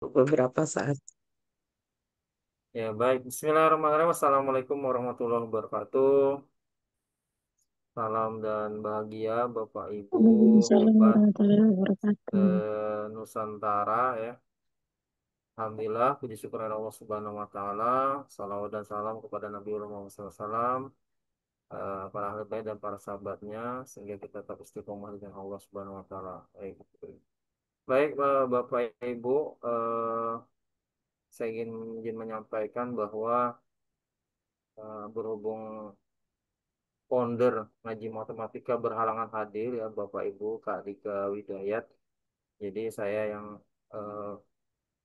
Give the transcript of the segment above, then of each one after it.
beberapa saat. Ya, baik. Bismillahirrahmanirrahim. Assalamualaikum warahmatullahi wabarakatuh. Salam dan bahagia Bapak Ibu Waalaikumsalam hebat warahmatullahi wabarakatuh. Nusantara ya. Alhamdulillah, puji syukur kepada Allah Subhanahu wa taala. Salawat dan salam kepada Nabi Muhammad SAW, para ahli bait dan para sahabatnya sehingga kita tetap istiqomah dengan Allah Subhanahu wa taala. Baik. Baik, Bapak Ibu, saya ingin menyampaikan bahwa berhubung founder Ngaji Matematika berhalangan hadir ya Bapak Ibu Kak Dika Widayat. Jadi saya yang eh,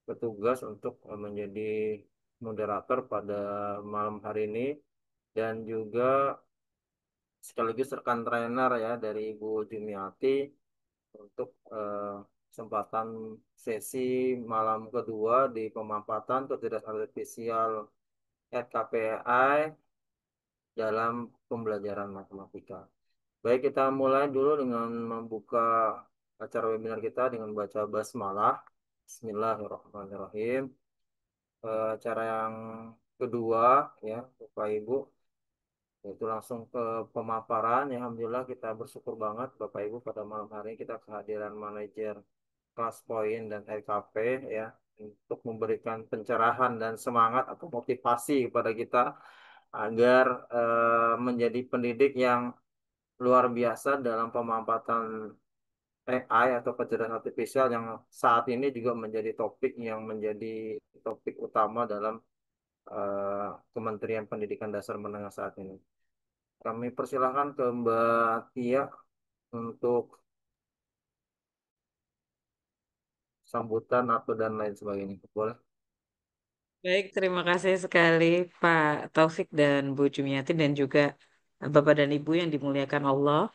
bertugas untuk menjadi moderator pada malam hari ini dan juga sekaligus rekan trainer ya dari Ibu Jumiati untuk kesempatan sesi malam kedua di pemampatan kecerdasan artifisial RKPI dalam pembelajaran matematika. Baik, kita mulai dulu dengan membuka acara webinar kita dengan baca basmalah. Bismillahirrahmanirrahim. Acara yang kedua ya, Bapak Ibu, itu langsung ke pemaparan. Ya, Alhamdulillah kita bersyukur banget Bapak Ibu pada malam hari ini kita kehadiran manajer kelas poin dan LKP ya untuk memberikan pencerahan dan semangat atau motivasi kepada kita agar menjadi pendidik yang luar biasa dalam pemanfaatan AI atau kecerdasan artifisial yang saat ini juga menjadi topik yang menjadi topik utama dalam Kementerian Pendidikan Dasar Menengah saat ini. Kami persilahkan ke Mbak Tia untuk sambutan atau dan lain sebagainya. Boleh? Baik, terima kasih sekali Pak Taufik dan Bu Jumiati dan juga Bapak dan Ibu yang dimuliakan Allah.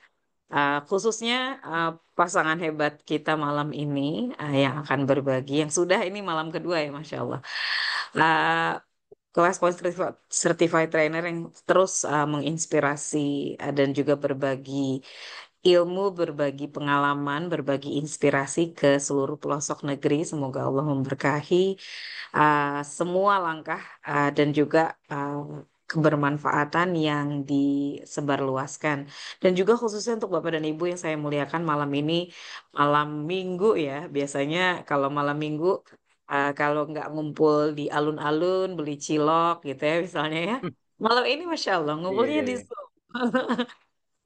Khususnya uh, pasangan hebat kita malam ini yang akan berbagi, yang sudah ini malam kedua ya Masya Allah. Uh, Kelas Point Certified Trainer yang terus menginspirasi dan juga berbagi ilmu, berbagi pengalaman, berbagi inspirasi ke seluruh pelosok negeri. Semoga Allah memberkahi semua langkah dan juga kebermanfaatan yang disebarluaskan. Dan juga khususnya untuk Bapak dan Ibu yang saya muliakan malam ini, malam Minggu ya. Biasanya kalau malam Minggu, kalau nggak ngumpul di alun-alun, beli cilok gitu ya misalnya ya. Malam ini Masya Allah Iya, ngumpulnya iya, di iya. Zoom.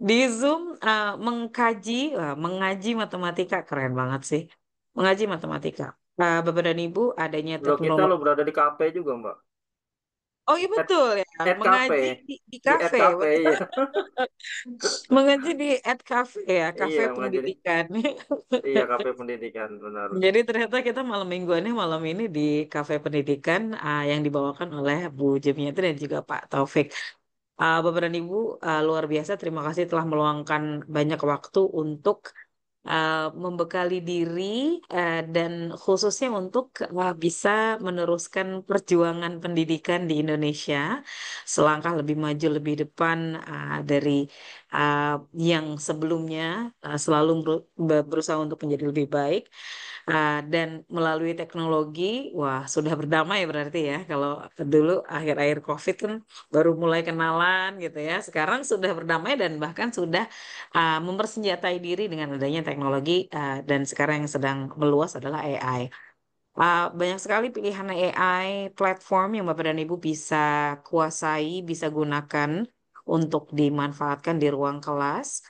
Di Zoom mengkaji, mengaji matematika keren banget sih. Mengaji matematika. Bapak dan Ibu adanya Lo kita lo teknologi. berada di kafe juga, Mbak. Oh iya At, betul ya, at kafe. mengaji di Di at kafe, kafe, betul. iya. Mengaji di cafe ya, kafe Iya, mengajar di pendidikan. iya kafe pendidikan, benar. Jadi ternyata kita malam mingguannya malam ini di kafe pendidikan yang dibawakan oleh Bu Jemiati dan juga Pak Taufik. Bapak dan Ibu, luar biasa. Terima kasih telah meluangkan banyak waktu untuk membekali diri dan khususnya untuk bisa meneruskan perjuangan pendidikan di Indonesia selangkah lebih maju lebih depan dari uh, yang sebelumnya selalu berusaha untuk menjadi lebih baik. Dan melalui teknologi, wah sudah berdamai berarti ya. Kalau dulu akhir-akhir COVID kan baru mulai kenalan gitu ya. Sekarang sudah berdamai dan bahkan sudah mempersenjatai diri dengan adanya teknologi dan sekarang yang sedang meluas adalah AI. Banyak sekali pilihan AI platform yang Bapak dan Ibu bisa kuasai, bisa gunakan untuk dimanfaatkan di ruang kelas.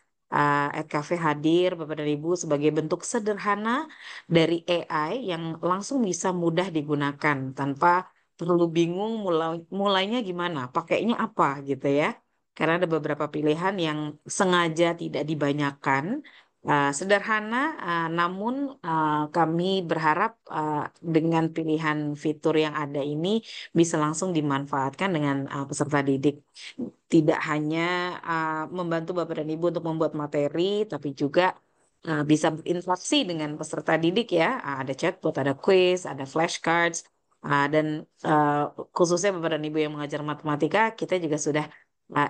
Cafe hadir Bapak dan Ibu sebagai bentuk sederhana dari AI yang langsung bisa mudah digunakan tanpa perlu bingung mulainya gimana, pakainya apa gitu ya. Karena ada beberapa pilihan yang sengaja tidak dibanyakan. Sederhana, namun kami berharap dengan pilihan fitur yang ada ini bisa langsung dimanfaatkan dengan peserta didik. Tidak hanya membantu Bapak dan Ibu untuk membuat materi, tapi juga bisa berinteraksi dengan peserta didik ya. Ada chatbot, ada quiz, ada flashcards, dan khususnya Bapak dan Ibu yang mengajar matematika, kita juga sudah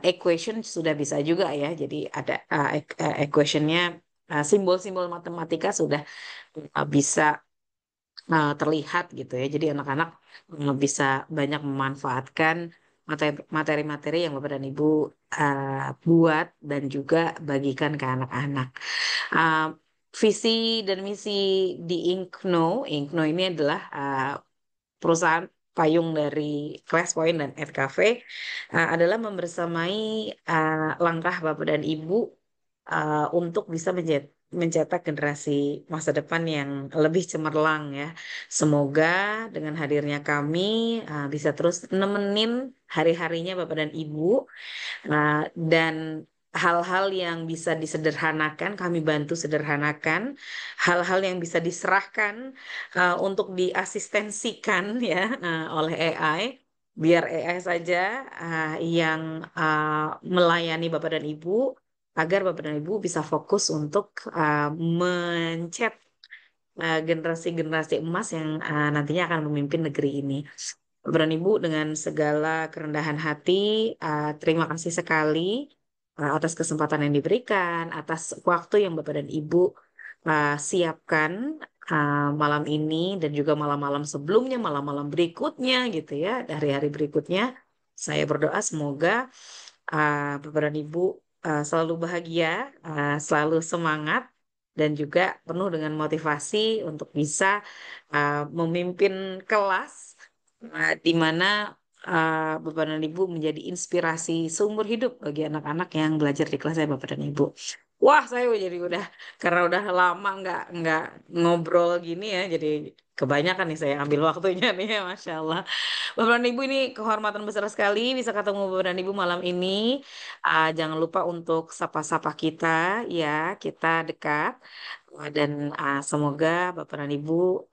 equation sudah bisa juga ya. Jadi ada equationnya, simbol-simbol matematika sudah bisa terlihat gitu ya. Jadi anak-anak bisa banyak memanfaatkan materi-materi yang Bapak dan Ibu buat dan juga bagikan ke anak-anak. Uh, Visi dan misi di Inkno ini adalah perusahaan payung dari Class Point dan Cafe adalah membersamai langkah Bapak dan Ibu untuk bisa mencetak generasi masa depan yang lebih cemerlang ya. Semoga dengan hadirnya kami bisa terus nemenin hari-harinya Bapak dan Ibu. Dan hal-hal yang bisa disederhanakan, kami bantu sederhanakan. Hal-hal yang bisa diserahkan untuk diasistensikan ya oleh AI. Biar AI saja yang melayani Bapak dan Ibu, agar Bapak dan Ibu bisa fokus untuk mencet generasi-generasi emas yang nantinya akan memimpin negeri ini. Bapak dan Ibu, dengan segala kerendahan hati, terima kasih sekali atas kesempatan yang diberikan, atas waktu yang Bapak dan Ibu siapkan malam ini dan juga malam-malam sebelumnya, malam-malam berikutnya gitu ya, dari hari berikutnya. Saya berdoa semoga Bapak dan Ibu selalu bahagia, selalu semangat, dan juga penuh dengan motivasi untuk bisa memimpin kelas di mana Bapak dan Ibu menjadi inspirasi seumur hidup bagi anak-anak yang belajar di kelas saya Bapak dan Ibu. Wah, saya jadi udah karena udah lama nggak ngobrol gini ya, jadi kebanyakan nih saya ambil waktunya nih ya, Masya Allah. Bapak dan Ibu, ini kehormatan besar sekali bisa ketemu Bapak dan Ibu malam ini. Jangan lupa untuk sapa-sapa kita ya, kita dekat. Dan semoga Bapak dan Ibu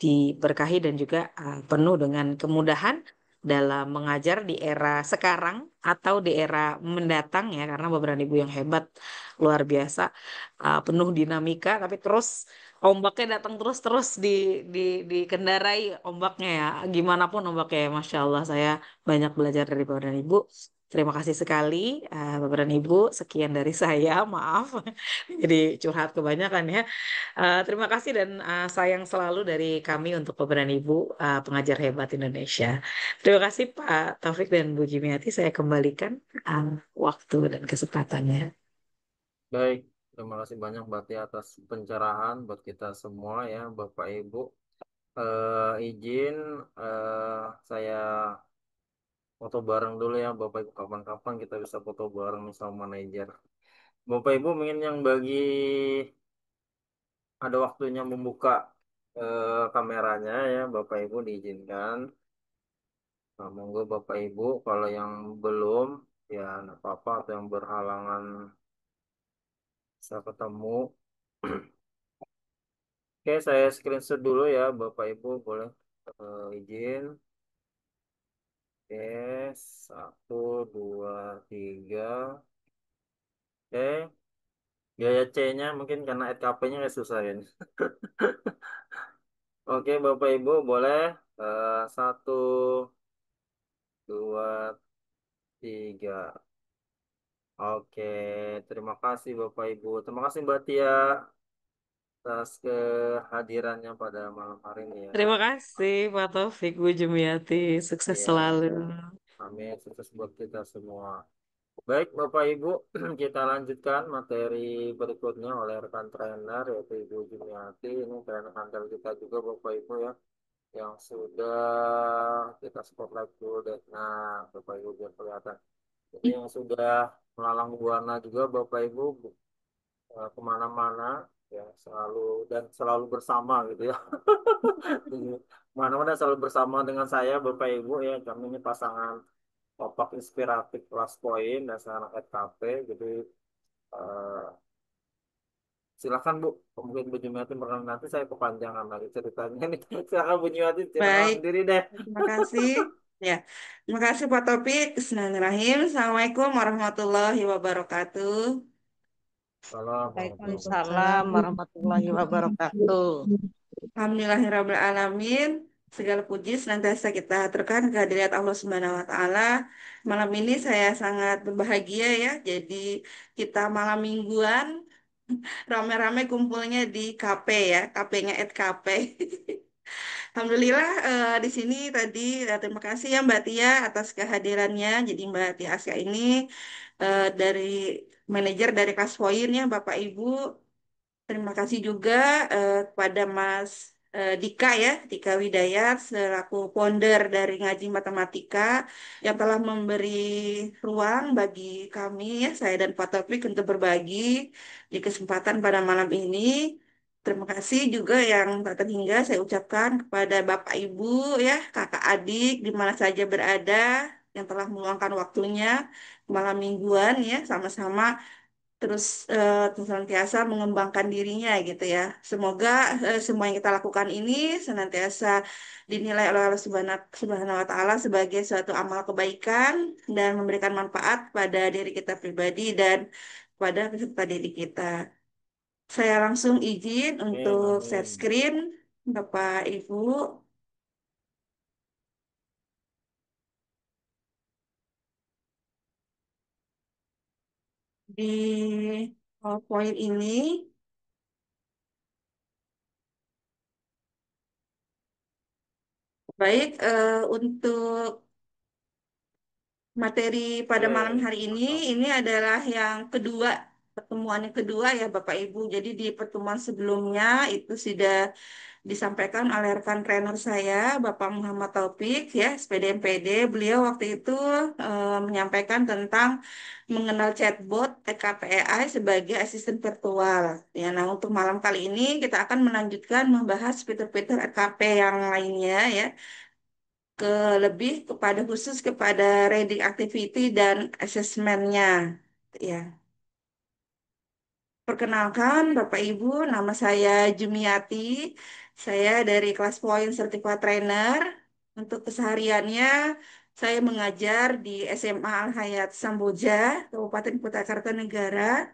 diberkahi dan juga penuh dengan kemudahan dalam mengajar di era sekarang atau di era mendatang ya, karena Bapak dan Ibu yang hebat luar biasa, penuh dinamika, tapi terus ombaknya datang terus-terus di dikendarai ombaknya ya, gimana pun ombaknya ya. Masya Allah, saya banyak belajar dari Bapak dan Ibu. Terima kasih sekali Bapak dan Ibu. Sekian dari saya, maaf. Jadi curhat kebanyakan ya. Terima kasih dan sayang selalu dari kami untuk Bapak dan Ibu pengajar hebat Indonesia. Terima kasih Pak Taufik dan Bu Jimiati. Saya kembalikan waktu dan kesempatannya. Baik, terima kasih banyak Mbak Tia atas pencerahan buat kita semua ya, Bapak Ibu. Izin saya foto bareng dulu ya, Bapak Ibu. Kapan-kapan kita bisa foto bareng nih sama manajer. Bapak Ibu mungkin yang bagi ada waktunya membuka kameranya ya, Bapak Ibu diizinkan. Nah, monggo Bapak Ibu, kalau yang belum ya nggak apa-apa, atau yang berhalangan bisa ketemu. Oke, saya screenshot dulu ya, Bapak Ibu, boleh izin. Oke, satu, dua, tiga. Oke, gaya C-nya mungkin karena SKP-nya kayak susah ya. Oke, Bapak Ibu, boleh satu, dua, tiga. Oke, terima kasih Bapak Ibu. Terima kasih Mbak Tia atas kehadirannya pada malam hari ini ya. Terima kasih Pak Taufik, Bu Jumiati. Sukses Iya, selalu. amin. Sukses buat kita semua. Baik, Bapak Ibu, kita lanjutkan materi berikutnya oleh rekan trainer yaitu Ibu Jumiati. Ini trainer handal kita juga Bapak Ibu ya, yang sudah kita spotlight dulu deh. Nah, Bapak Ibu biar kelihatan. Jadi yang sudah melalang buana juga Bapak Ibu kemana-mana ya, selalu dan selalu bersama gitu ya. Mana-mana selalu bersama dengan saya Bapak Ibu ya. Kami ini pasangan Kompak Inspiratif Kelas Poin dan Anak FKP. Jadi eh, silakan Bu. Mungkin Bu Jumiati berkenan, nanti saya kepanjangan lagi ceritanya nih. Silakan Bu Jumiati ceritakan Baik, sendiri deh. terima kasih. Ya, terima kasih Pak Topik. Bismillahirrahmanirrahim. Assalamualaikum warahmatullahi wabarakatuh. Salam warahmatullahi Waalaikumsalam warahmatullahi wabarakatuh. Alhamdulillahirrahmanirrahim. Segala puji senantiasa kita haturkan kehadirat Allah Subhanahu wa Ta'ala. Malam ini saya sangat berbahagia ya. Jadi kita malam mingguan. Rame-rame kumpulnya di KP ya, KP-nya @KP. Alhamdulillah di sini tadi terima kasih ya Mbak Tia atas kehadirannya. Jadi Mbak Tia Aska ini dari manajer dari Kaspoin ya Bapak Ibu. Terima kasih juga kepada Mas Dika ya, Dika Widayat selaku founder dari Ngaji Matematika yang telah memberi ruang bagi kami ya, saya dan Pak Taufik untuk berbagi di kesempatan pada malam ini. Terima kasih juga yang tak terhingga saya ucapkan kepada Bapak Ibu ya, kakak adik di mana saja berada yang telah meluangkan waktunya malam mingguan ya sama-sama terus senantiasa mengembangkan dirinya gitu ya. Semoga semua yang kita lakukan ini senantiasa dinilai oleh Allah Subhanahu wa taala sebagai suatu amal kebaikan dan memberikan manfaat pada diri kita pribadi dan pada peserta didik kita. Saya langsung izin Amin, untuk share amin. screen Bapak Ibu di PowerPoint ini. Baik, untuk materi pada malam Oke, hari mantap. ini adalah yang kedua, pertemuan yang kedua ya Bapak Ibu. Jadi di pertemuan sebelumnya itu sudah disampaikan oleh rekan trainer saya, Bapak Muhammad Taufik ya, SPD-MPD. Beliau waktu itu menyampaikan tentang mengenal chatbot EKPAI sebagai asisten virtual. Ya, nah untuk malam kali ini kita akan melanjutkan membahas fitur-fitur EKP yang lainnya ya ke lebih kepada khusus kepada reading activity dan assessment-nya. Ya. Perkenalkan Bapak Ibu, nama saya Jumiati. Saya dari kelas Point Certified Trainer. Untuk kesehariannya, saya mengajar di SMA Al Hayat Samboja, Kabupaten Kutai Kartanegara,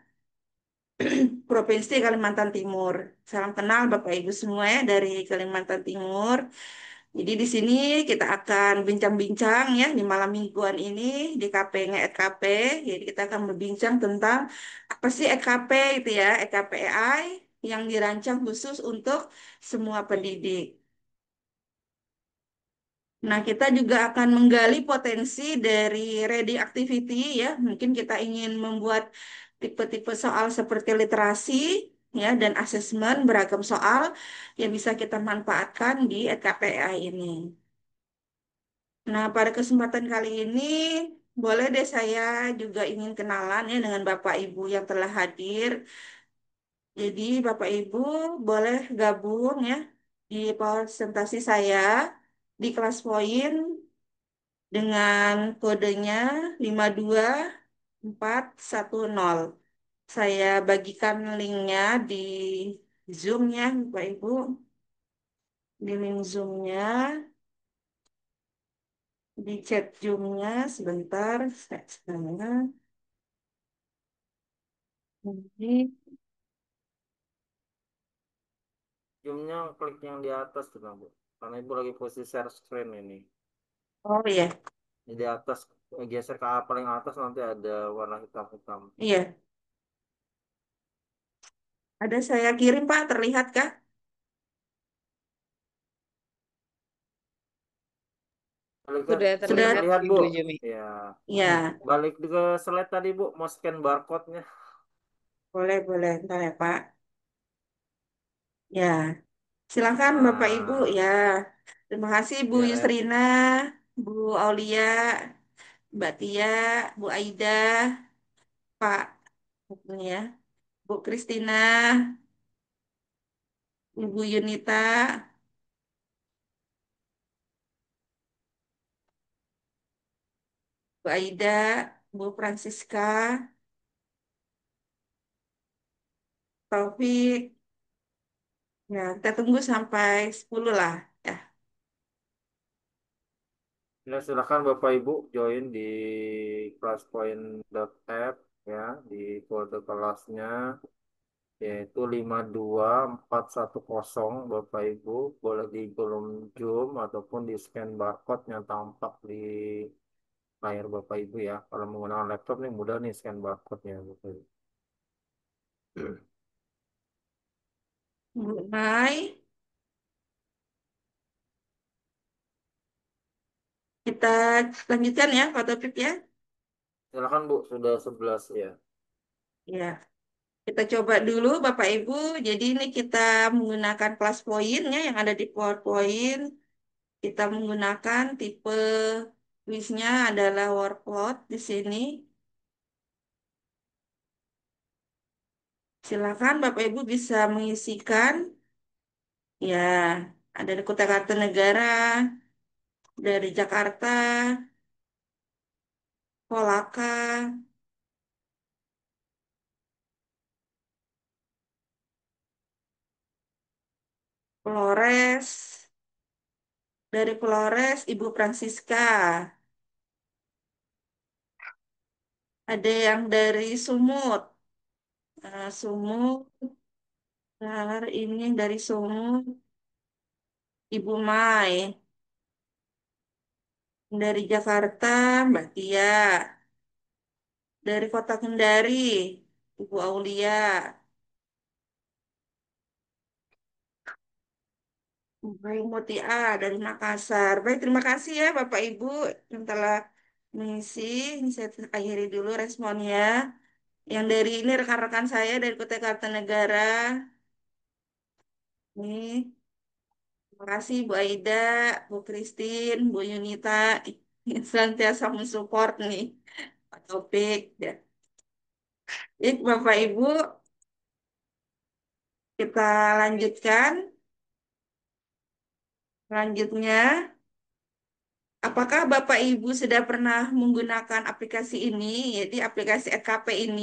Provinsi Kalimantan Timur. Salam kenal Bapak Ibu semua ya dari Kalimantan Timur. Jadi di sini kita akan bincang-bincang ya di malam mingguan ini di KP-nya EKP. Jadi kita akan berbincang tentang apa sih EKP itu ya, EKP AI yang dirancang khusus untuk semua pendidik. Nah, kita juga akan menggali potensi dari reading activity ya. Mungkin kita ingin membuat tipe-tipe soal seperti literasi ya dan asesmen beragam soal yang bisa kita manfaatkan di EKPI ini. Nah, pada kesempatan kali ini boleh deh saya juga ingin kenalan ya dengan Bapak Ibu yang telah hadir. Jadi Bapak Ibu boleh gabung ya di presentasi saya di kelas poin dengan kodenya 52410. Saya bagikan linknya di Zoom ya, Bapak Ibu. Di link Zoom-nya, di chat Zoom-nya sebentar. Saya sana. Ini, Zoom-nya klik yang di atas tuh, Bang, Bu. Karena Ibu lagi posisi share screen ini. oh iya, Di atas, geser ke paling atas nanti ada warna hitam-hitam. iya. Ada saya kirim Pak, terlihat kah? Sudah Sudah Sudah, terlihat terlihat, Bu? Ibu Jumi. Ya. ya. Balik ke slide tadi, Bu. Mau scan barcode-nya. Boleh, boleh. Bentar ya Pak. Ya, silakan Bapak Ibu. Nah, Ya, terima kasih Bu biar Yusrina, Bu Aulia, Mbak Tia, Bu Aida, Pak ini ya, Bu Kristina, Ibu Yunita, Bu Aida, Bu Francisca, Taufik. Ya, kita tunggu sampai 10 lah. Ya, ya, silakan Bapak Ibu join di classpoint.app ya, di kode kelasnya yaitu 52410. Bapak Ibu boleh di kolom Zoom ataupun di scan barcode yang tampak di layar Bapak Ibu ya. Kalau menggunakan laptop nih mudah nih scan barcode-nya Bapak Ibu. Bu Mai, kita lanjutkan ya Pak Topik ya. Silakan Bu, sudah 11 ya. Ya, kita coba dulu Bapak Ibu. Jadi ini kita menggunakan kelas poinnya yang ada di PowerPoint. Kita menggunakan tipe kuisnya adalah workload di sini. Silakan Bapak Ibu bisa mengisikan. Ya, ada di Kota Kartanegara, dari Jakarta, Kolaka, Flores, dari Flores, Ibu Francisca. Ada yang dari Sumut. Sumut, ini yang dari Sumut, Ibu Mai. Dari Jakarta, Mbak Tia. Dari Kota Kendari, Ibu Aulia. Ibu Mutia dari Makassar. Baik, terima kasih ya Bapak Ibu yang telah mengisi. Ini saya akhiri dulu responnya. Yang dari ini rekan-rekan saya dari Kota Kartanegara. Ini, terima kasih Bu Aida, Bu Christine, Bu Yunita yang senantiasa mensupport nih Pak Topik. Ya. Baik, Bapak Ibu, kita lanjutkan. Selanjutnya, apakah Bapak Ibu sudah pernah menggunakan aplikasi ini? Jadi aplikasi EKP ini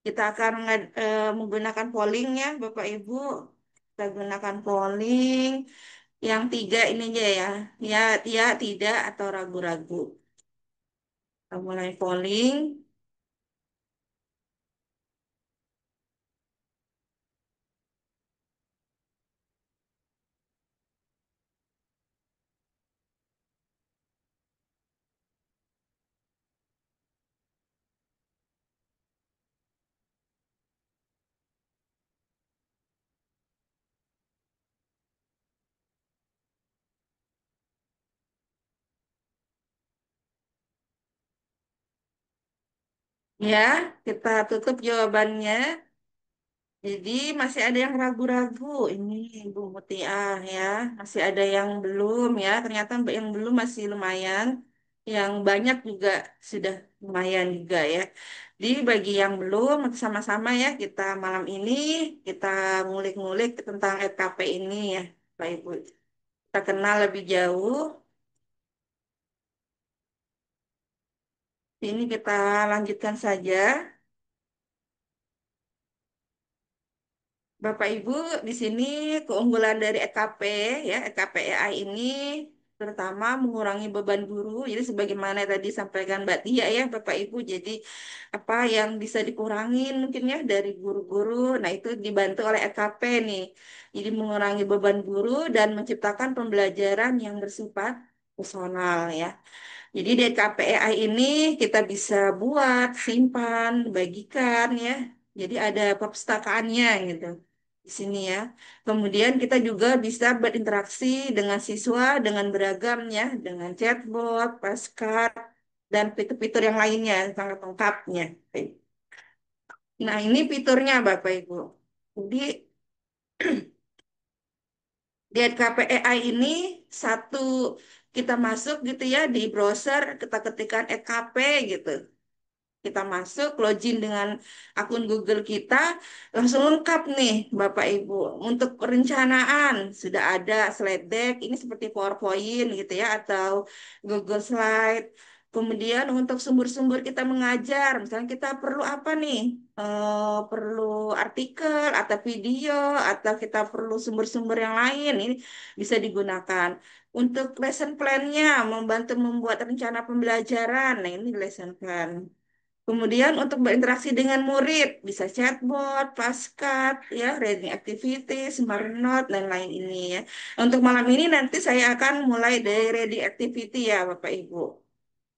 kita akan menggunakan polling ya Bapak Ibu. Kita gunakan polling yang tiga ini aja ya. Ya, ya, tidak, atau ragu-ragu. Kita mulai polling. Ya, kita tutup jawabannya. Jadi masih ada yang ragu-ragu. Ini Ibu Mutiah ya. Masih ada yang belum ya. Ternyata yang belum masih lumayan. Yang banyak juga sudah lumayan juga ya. Di bagi yang belum sama-sama ya kita malam ini kita ngulik-ngulik tentang EKP ini ya, Pak Ibu. Kita kenal lebih jauh. Ini kita lanjutkan saja. Bapak Ibu, di sini keunggulan dari EKP ya, EKP AI ini terutama mengurangi beban guru. Jadi sebagaimana tadi sampaikan Mbak Tia ya, Bapak Ibu. Jadi apa yang bisa dikurangin mungkin ya dari guru-guru. Nah, itu dibantu oleh EKP nih. Jadi mengurangi beban guru dan menciptakan pembelajaran yang bersifat personal ya. Jadi di KPAI ini kita bisa buat, simpan, bagikan ya. Jadi ada perpustakaannya gitu di sini ya. Kemudian kita juga bisa berinteraksi dengan siswa dengan beragam ya, dengan chatbot, Pascal, dan fitur-fitur yang lainnya sangat lengkapnya. Nah ini fiturnya Bapak Ibu. Jadi di KPAI ini satu kita masuk gitu ya di browser kita ketikkan EKP gitu. Kita masuk, login dengan akun Google kita, langsung lengkap nih Bapak Ibu. Untuk perencanaan sudah ada slide deck, ini seperti PowerPoint gitu ya, atau Google Slide. Kemudian untuk sumber-sumber kita mengajar, misalnya kita perlu apa nih? Perlu artikel atau video, atau kita perlu sumber-sumber yang lain, ini bisa digunakan. Untuk lesson plan-nya, membantu membuat rencana pembelajaran, nah ini lesson plan. Kemudian untuk berinteraksi dengan murid, bisa chatbot, Pascat, ya, reading activities, smart note, dan lain ini ya. Untuk malam ini nanti saya akan mulai dari reading activity ya, Bapak Ibu.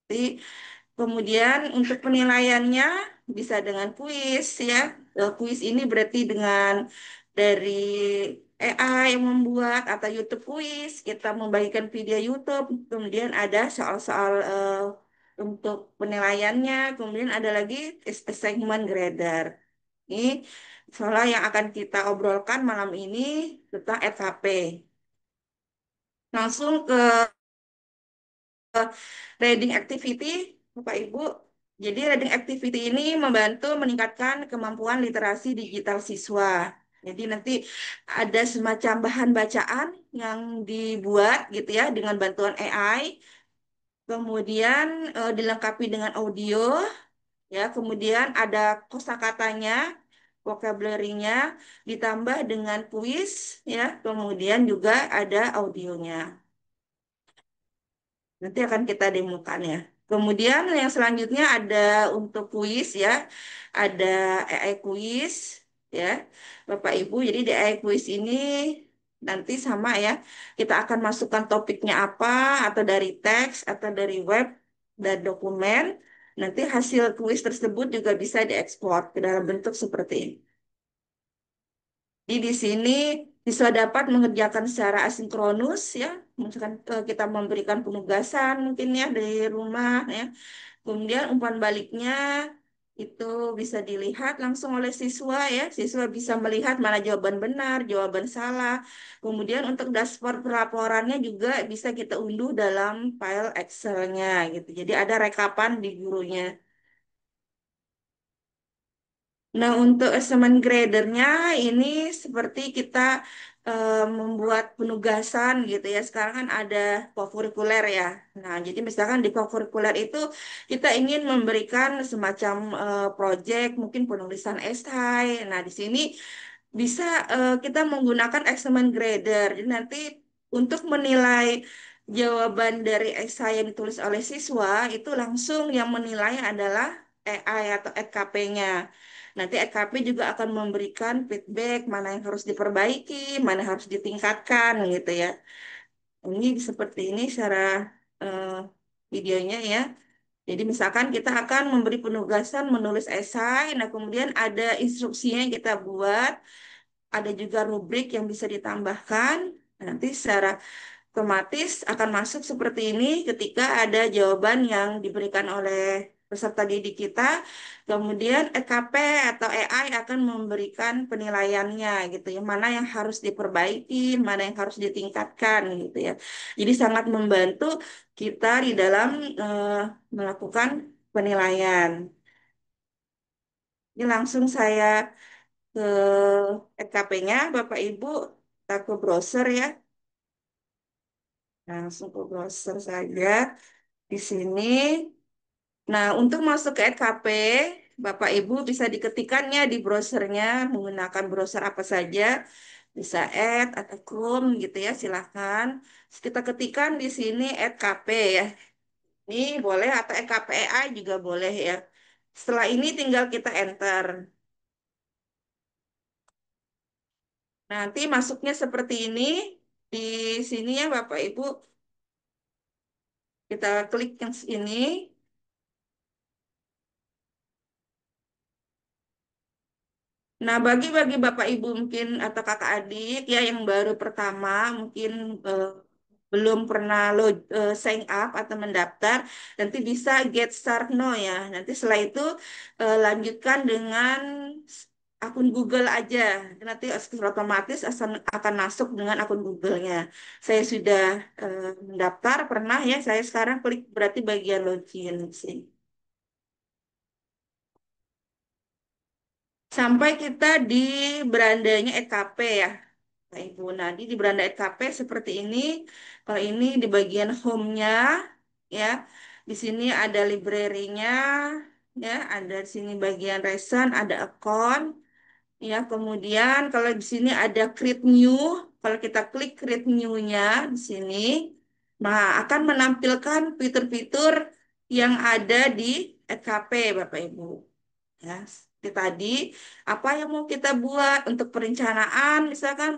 Jadi, kemudian untuk penilaiannya bisa dengan kuis ya. Kuis ini berarti dengan dari AI yang membuat atau YouTube quiz, kita membagikan video YouTube, kemudian ada soal-soal untuk penilaiannya, kemudian ada lagi segmen grader. Ini soal yang akan kita obrolkan malam ini tentang RKP. Langsung ke reading activity, Bapak Ibu. Jadi reading activity ini membantu meningkatkan kemampuan literasi digital siswa. Jadi nanti ada semacam bahan bacaan yang dibuat gitu ya dengan bantuan AI, kemudian dilengkapi dengan audio, ya, kemudian ada kosakatanya, vocabulary-nya, ditambah dengan kuis, ya, kemudian juga ada audionya. Nanti akan kita demokan ya. Kemudian yang selanjutnya ada untuk kuis ya, ada AI kuis ya, Bapak Ibu. Jadi di AI kuis ini nanti sama ya, kita akan masukkan topiknya apa, atau dari teks, atau dari web, dan dokumen. Nanti hasil kuis tersebut juga bisa diekspor ke dalam bentuk seperti ini. Jadi di sini siswa dapat mengerjakan secara asinkronus ya, misalkan kita memberikan penugasan mungkin ya dari rumah ya. Kemudian umpan baliknya itu bisa dilihat langsung oleh siswa ya. Siswa bisa melihat mana jawaban benar, jawaban salah. Kemudian untuk dashboard pelaporannya juga bisa kita unduh dalam file Excel-nya gitu. Jadi ada rekapan di gurunya. Nah, untuk assignment gradernya ini seperti kita membuat penugasan gitu ya. Sekarang kan ada kokurikuler ya. Nah, jadi misalkan di kokurikuler itu kita ingin memberikan semacam project, mungkin penulisan esai. Nah, di sini bisa kita menggunakan assignment grader. Jadi nanti untuk menilai jawaban dari esai yang ditulis oleh siswa, itu langsung yang menilai adalah AI atau EKP-nya. Nanti EKP juga akan memberikan feedback mana yang harus diperbaiki, mana yang harus ditingkatkan gitu ya. Ini seperti ini secara eh, videonya ya. Jadi misalkan kita akan memberi penugasan menulis esai, nah kemudian ada instruksinya yang kita buat, ada juga rubrik yang bisa ditambahkan. Nanti secara otomatis akan masuk seperti ini ketika ada jawaban yang diberikan oleh peserta didik kita. Kemudian EKP atau AI akan memberikan penilaiannya gitu ya, mana yang harus diperbaiki, mana yang harus ditingkatkan gitu ya. Jadi sangat membantu kita di dalam eh, melakukan penilaian. Ini langsung saya ke EKP-nya, Bapak Ibu, kita ke browser ya. Langsung ke browser saja di sini. Nah, untuk masuk ke EKP, Bapak Ibu bisa diketikkannya di browsernya menggunakan browser apa saja. Bisa Edge atau Chrome gitu ya, silahkan. Terus kita ketikkan di sini EKP ya. Ini boleh atau EKPAI juga boleh ya. Setelah ini tinggal kita enter. Nanti masuknya seperti ini. Di sini ya Bapak Ibu, kita klik yang sini. Nah, bagi Bapak Ibu mungkin atau kakak adik ya yang baru pertama mungkin eh, belum pernah sign up atau mendaftar, nanti bisa get start now ya. Nanti setelah itu lanjutkan dengan akun Google aja. Nanti secara otomatis akan masuk dengan akun Google-nya. Saya sudah mendaftar pernah ya. Saya sekarang klik berarti bagian login sih. Sampai kita di berandanya EKP ya, Pak Ibu. Nah, di beranda EKP seperti ini. Kalau ini di bagian home-nya, ya. Di sini ada library-nya, ya. Ada di sini bagian recent, ada account, ya. Kemudian kalau di sini ada create new, kalau kita klik create new-nya di sini, nah akan menampilkan fitur-fitur yang ada di EKP, Bapak Ibu. Ya, seperti tadi, apa yang mau kita buat untuk perencanaan, misalkan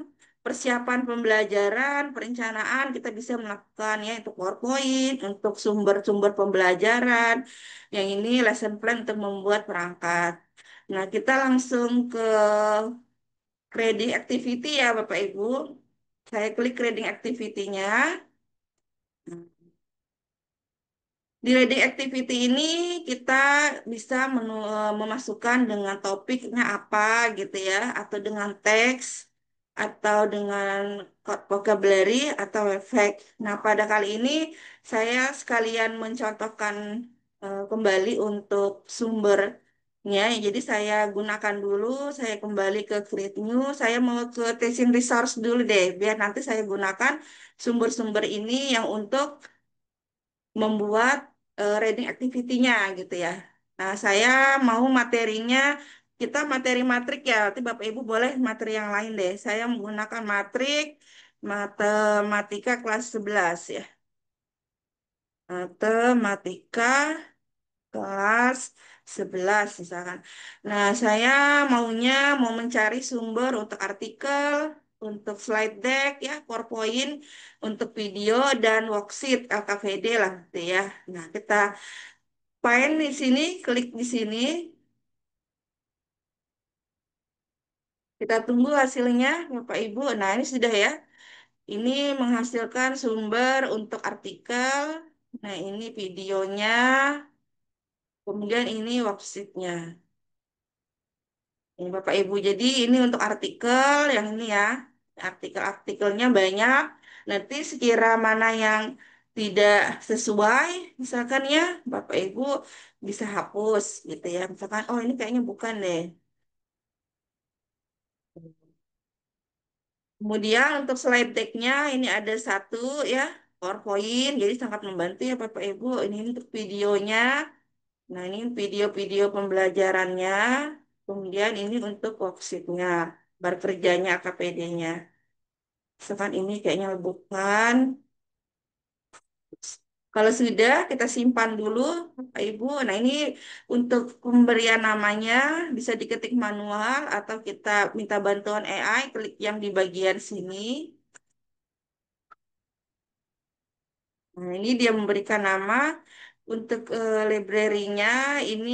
persiapan pembelajaran, perencanaan kita bisa melakukan ya untuk PowerPoint, untuk sumber-sumber pembelajaran. Yang ini lesson plan untuk membuat perangkat. Nah, kita langsung ke reading activity ya Bapak Ibu. Saya klik reading activity-nya. Di reading activity ini kita bisa memasukkan dengan topiknya apa gitu ya, atau dengan teks, atau dengan vocabulary atau efek. Nah, pada kali ini saya sekalian mencontohkan kembali untuk sumbernya. Jadi saya gunakan dulu, saya kembali ke Create New, saya mau ke teaching resource dulu deh, biar nanti saya gunakan sumber-sumber ini yang untuk membuat reading activity-nya gitu ya. Nah, saya mau materinya, kita materi matrik ya, nanti Bapak Ibu boleh materi yang lain deh. Saya menggunakan matrik matematika kelas 11 ya. Matematika kelas 11 misalkan. Nah, saya mau mencari sumber untuk artikel, untuk slide deck ya, PowerPoint, untuk video dan worksheet LKVD lah gitu ya. Nah, kita find di sini, klik di sini, kita tunggu hasilnya Bapak Ibu. Nah, ini sudah ya. Ini menghasilkan sumber untuk artikel. Nah, ini videonya, kemudian ini worksheet-nya. Ini Bapak Ibu, jadi ini untuk artikel yang ini ya, artikel-artikelnya banyak. Nanti sekira mana yang tidak sesuai, misalkan ya, Bapak Ibu bisa hapus gitu ya. Misalkan, oh ini kayaknya bukan deh. Kemudian untuk slide deck-nya ini ada satu ya, PowerPoint, jadi sangat membantu ya Bapak Ibu. Ini untuk videonya. Nah ini video-video pembelajarannya. Kemudian ini untuk worksheet-nya, bar kerjanya KPD-nya. Misalkan ini kayaknya bukan. Kalau sudah, kita simpan dulu, Bapak Ibu. Nah, ini untuk pemberian namanya bisa diketik manual atau kita minta bantuan AI, klik yang di bagian sini. Nah, ini dia memberikan nama untuk library-nya. Ini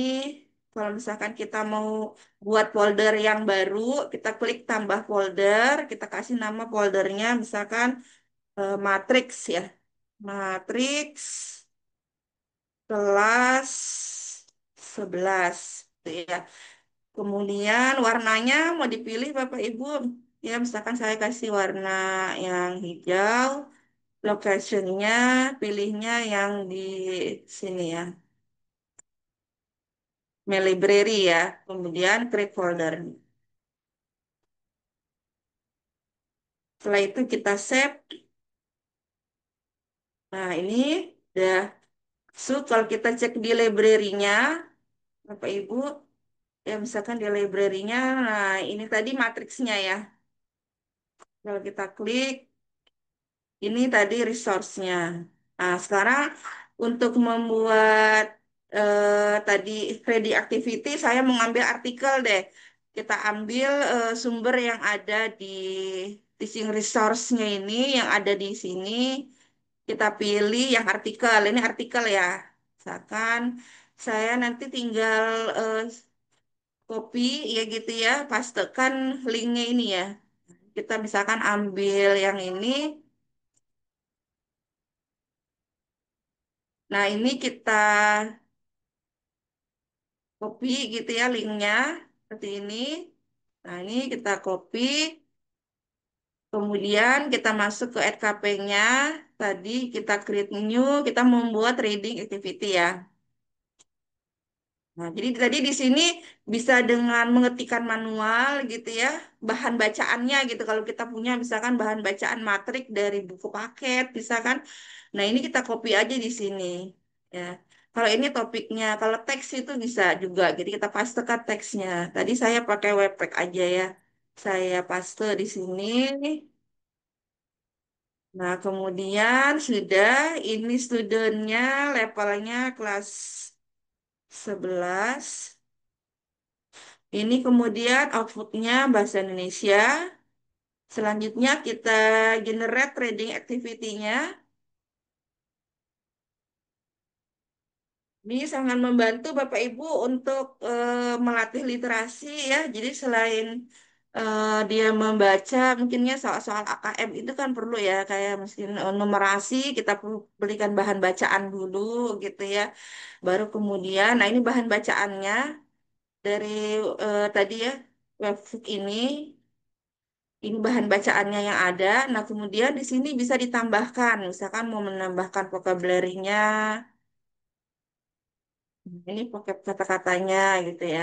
kalau misalkan kita mau buat folder yang baru, kita klik tambah folder, kita kasih nama foldernya misalkan matrix ya. Matrix kelas 11 gitu ya. Kemudian warnanya mau dipilih Bapak Ibu. Ya, misalkan saya kasih warna yang hijau, location-nya pilihnya yang di sini ya. My library ya. Kemudian create folder. Setelah itu kita save. Nah, ini udah. So, kalau kita cek di library-nya, Bapak Ibu, ya misalkan di library-nya, nah ini tadi matriksnya ya. Kalau kita klik, ini tadi resource-nya. Nah, sekarang untuk membuat tadi ready activity, saya mengambil artikel deh. Kita ambil sumber yang ada di teaching resource-nya ini, yang ada di sini. Kita pilih yang artikel. Ini artikel ya. Misalkan saya nanti tinggal copy ya gitu ya, pastekan linknya ini ya. Kita misalkan ambil yang ini. Nah, ini kita copy gitu ya linknya seperti ini. Nah, ini kita copy, kemudian kita masuk ke RKP-nya. Tadi kita create new, kita membuat reading activity ya. Nah, jadi tadi di sini bisa dengan mengetikkan manual gitu ya, bahan bacaannya gitu. Kalau kita punya misalkan bahan bacaan matrik dari buku paket, misalkan. Nah, ini kita copy aja di sini. Ya. Kalau ini topiknya, kalau teks itu bisa juga. Jadi kita pastekan teksnya. Tadi saya pakai Webpack aja ya. Saya paste di sini. Nah, kemudian sudah ini studentnya levelnya kelas 11. Ini kemudian outputnya bahasa Indonesia. Selanjutnya kita generate trading activity-nya. Ini sangat membantu Bapak Ibu untuk melatih literasi ya. Jadi selain dia membaca mungkinnya soal-soal AKM itu kan perlu ya kayak mesti numerasi kita perlu belikan bahan bacaan dulu gitu ya baru kemudian nah ini bahan bacaannya dari tadi ya webbook ini bahan bacaannya yang ada nah kemudian di sini bisa ditambahkan misalkan mau menambahkan vocabulary-nya ini vocab kata-katanya gitu ya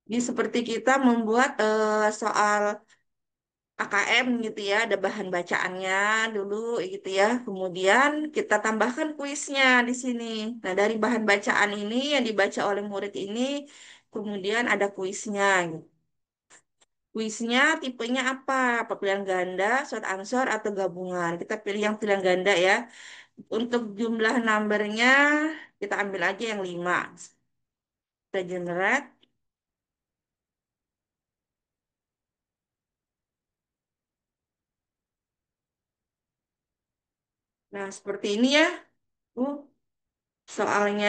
ini seperti kita membuat soal AKM gitu ya, ada bahan bacaannya dulu gitu ya. Kemudian kita tambahkan kuisnya di sini. Nah, dari bahan bacaan ini yang dibaca oleh murid ini, kemudian ada kuisnya. Gitu. Kuisnya tipenya apa? Apa pilihan ganda, short answer, atau gabungan? Kita pilih yang pilihan ganda ya. Untuk jumlah numbernya, kita ambil aja yang 5. Kita generate. Nah, seperti ini ya. Uh, soalnya.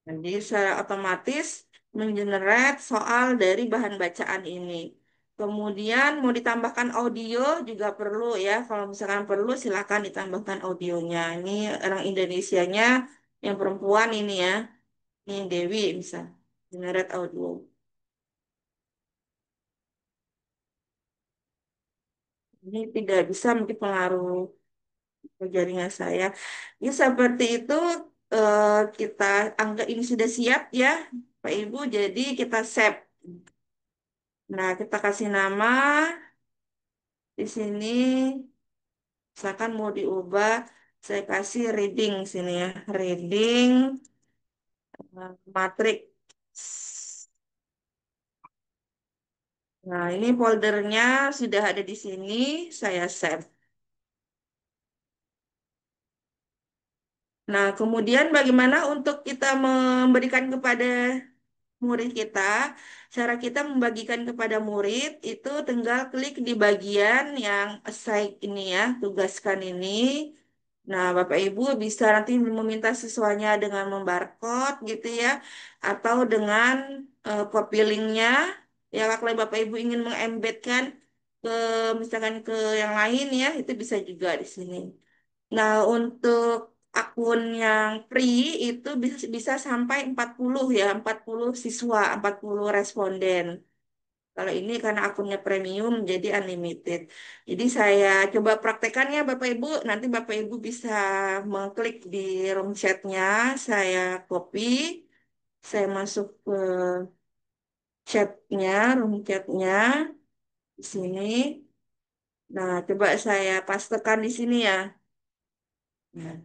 Jadi secara otomatis menggenerate soal dari bahan bacaan ini. Kemudian mau ditambahkan audio juga perlu ya. Kalau misalkan perlu silakan ditambahkan audionya. Ini orang Indonesianya yang perempuan ini ya. Ini Dewi bisa generate audio. Ini tidak bisa mungkin pengaruh ke jaringan saya. Ini seperti itu eh, kita anggap ini sudah siap ya Pak Ibu. Jadi kita save. Nah, kita kasih nama di sini, misalkan mau diubah, saya kasih reading sini ya, reading matrix. Nah, ini foldernya sudah ada di sini, saya save. Nah, kemudian bagaimana untuk kita memberikan kepada murid kita, cara kita membagikan kepada murid itu tinggal klik di bagian yang assign ini ya, tugaskan ini. Nah, Bapak Ibu bisa nanti meminta siswanya dengan membarcode gitu ya, atau dengan copy linknya. Ya, kalau Bapak Ibu ingin mengembedkan ke misalkan ke yang lain ya, itu bisa juga di sini. Nah, untuk akun yang free itu bisa sampai 40 ya, 40 siswa, 40 responden. Kalau ini karena akunnya premium jadi unlimited. Jadi saya coba praktekkan ya Bapak Ibu. Nanti Bapak Ibu bisa mengklik di room chatnya, saya copy, saya masuk ke chatnya, room chatnya di sini. Nah, coba saya pastekan di sini ya. Nah,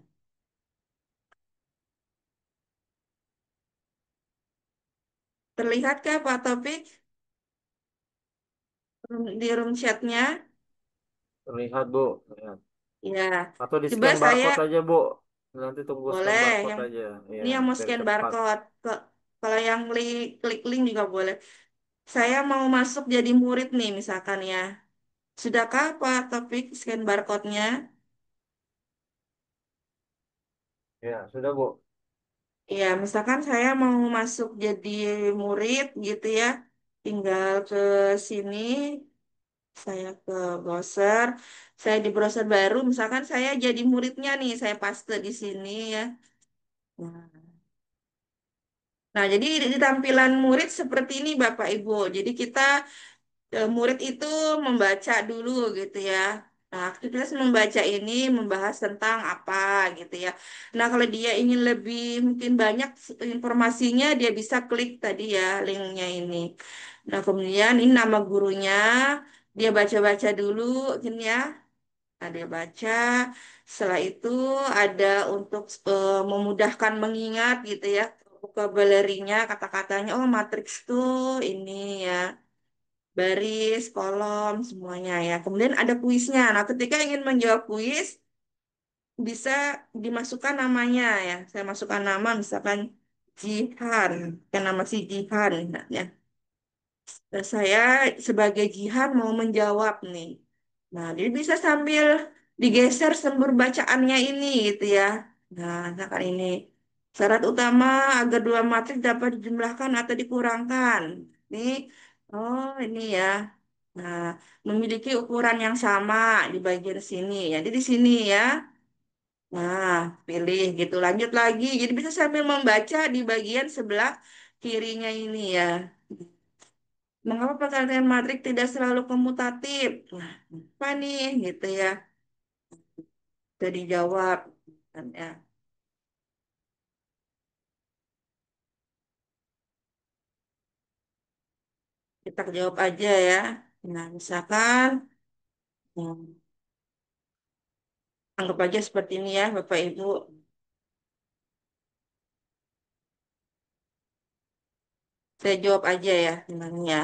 terlihatkah Pak Topik di room chatnya? Terlihat, Bu. Terlihat. Ya, Atau di coba scan saya barcode aja, Bu. Nanti tunggu scan boleh barcode yang aja. Iya, ini yang mau biar scan cepat. barcode. Kalau yang klik link juga boleh. Saya mau masuk jadi murid nih misalkan ya. Sudahkah Pak Topik scan barcode-nya? Ya, sudah, Bu. Ya, misalkan saya mau masuk jadi murid gitu ya. Tinggal ke sini, saya ke browser. Saya di browser baru, misalkan saya jadi muridnya nih, saya paste di sini ya. Nah, nah, jadi di tampilan murid seperti ini Bapak Ibu. Jadi kita murid itu membaca dulu gitu ya. Nah, aktivitas membaca ini membahas tentang apa gitu ya. Nah, kalau dia ingin lebih mungkin banyak informasinya, dia bisa klik tadi ya linknya ini. Nah, kemudian ini nama gurunya, dia baca-baca dulu, gini ya. Nah, dia baca. Setelah itu ada untuk memudahkan mengingat gitu ya. Vocabulary-nya, kata-katanya, oh matriks tuh ini ya baris, kolom, semuanya ya. Kemudian ada kuisnya. Nah, ketika ingin menjawab kuis, bisa dimasukkan namanya ya. Saya masukkan nama, misalkan Jihan, yang nama si Jihan. Nah, ya. Saya sebagai Jihan mau menjawab nih. Nah, dia bisa sambil digeser sumber bacaannya ini gitu ya. Nah, misalkan ini syarat utama agar dua matriks dapat dijumlahkan atau dikurangkan. Ini, oh ini ya. Nah, memiliki ukuran yang sama di bagian sini. Jadi di sini ya. Nah, pilih gitu. Lanjut lagi. Jadi bisa sambil membaca di bagian sebelah kirinya ini ya. Mengapa pergantian matrik tidak selalu komutatif? Nah, apa nih gitu ya? Sudah dijawab. Kan, ya. Kita jawab aja ya. Nah, misalkan anggap aja seperti ini ya, Bapak Ibu. Saya jawab aja ya, namanya.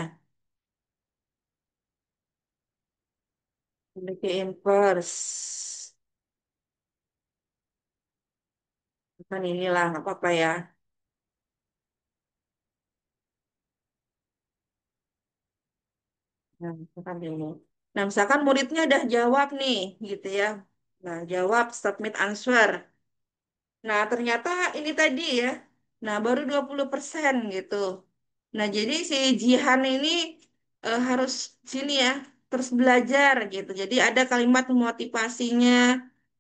Memiliki inverse. Kan inilah, nggak apa-apa ya. Nah, misalkan ini. Nah, misalkan muridnya udah jawab nih, gitu ya. Nah, jawab submit answer. Nah, ternyata ini tadi ya. Nah, baru 20% gitu. Nah, jadi si Jihan ini harus sini ya, terus belajar gitu. Jadi ada kalimat motivasinya,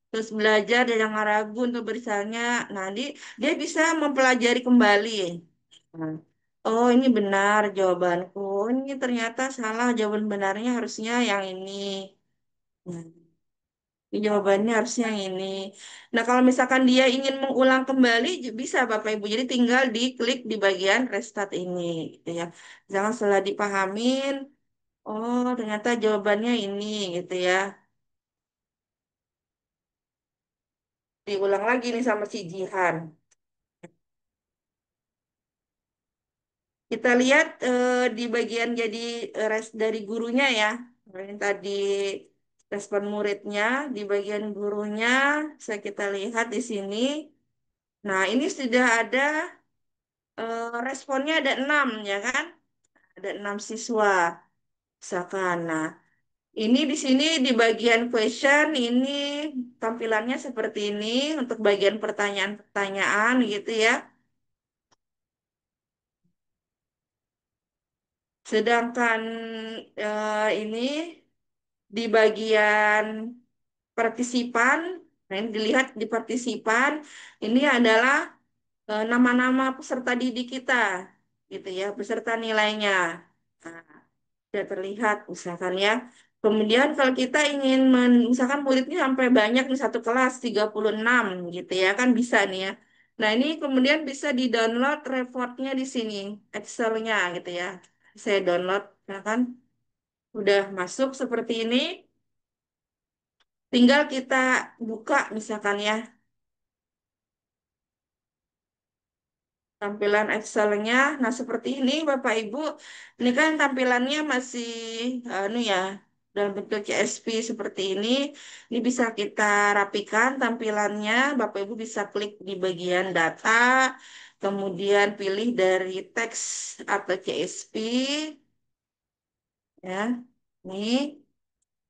terus belajar dan jangan ragu untuk bersanya. Nah, dia bisa mempelajari kembali. Nah, oh, ini benar jawabanku. Ini ternyata salah, jawaban benarnya harusnya yang ini. Nah, ini jawabannya harusnya yang ini. Nah, kalau misalkan dia ingin mengulang kembali, bisa Bapak Ibu. Jadi tinggal diklik di bagian restart ini, gitu ya. Jangan setelah dipahamin, oh ternyata jawabannya ini, gitu ya. Diulang lagi nih sama si Jihan. Kita lihat di bagian jadi dari gurunya ya. Ini tadi respon muridnya, di bagian gurunya, saya kita lihat di sini. Nah, ini sudah ada responnya ada 6 ya kan? Ada 6 siswa. Misalkan, nah ini di sini di bagian question ini tampilannya seperti ini untuk bagian pertanyaan-pertanyaan gitu ya. Sedangkan ini di bagian partisipan, nah ini dilihat di partisipan, ini adalah nama-nama peserta didik kita, gitu ya, beserta nilainya. Nah, sudah terlihat misalkan ya. Kemudian kalau kita ingin misalkan muridnya sampai banyak nih satu kelas 36 gitu ya kan bisa nih ya. Nah, ini kemudian bisa di-download reportnya di sini, Excel-nya gitu ya. Saya download ya kan. Udah masuk seperti ini, tinggal kita buka misalkan ya tampilan Excel-nya. Nah, seperti ini Bapak Ibu. Ini kan tampilannya masih anu ya, dalam bentuk CSV seperti ini. Ini bisa kita rapikan tampilannya. Bapak Ibu bisa klik di bagian data, kemudian pilih dari teks atau CSV ya. Ini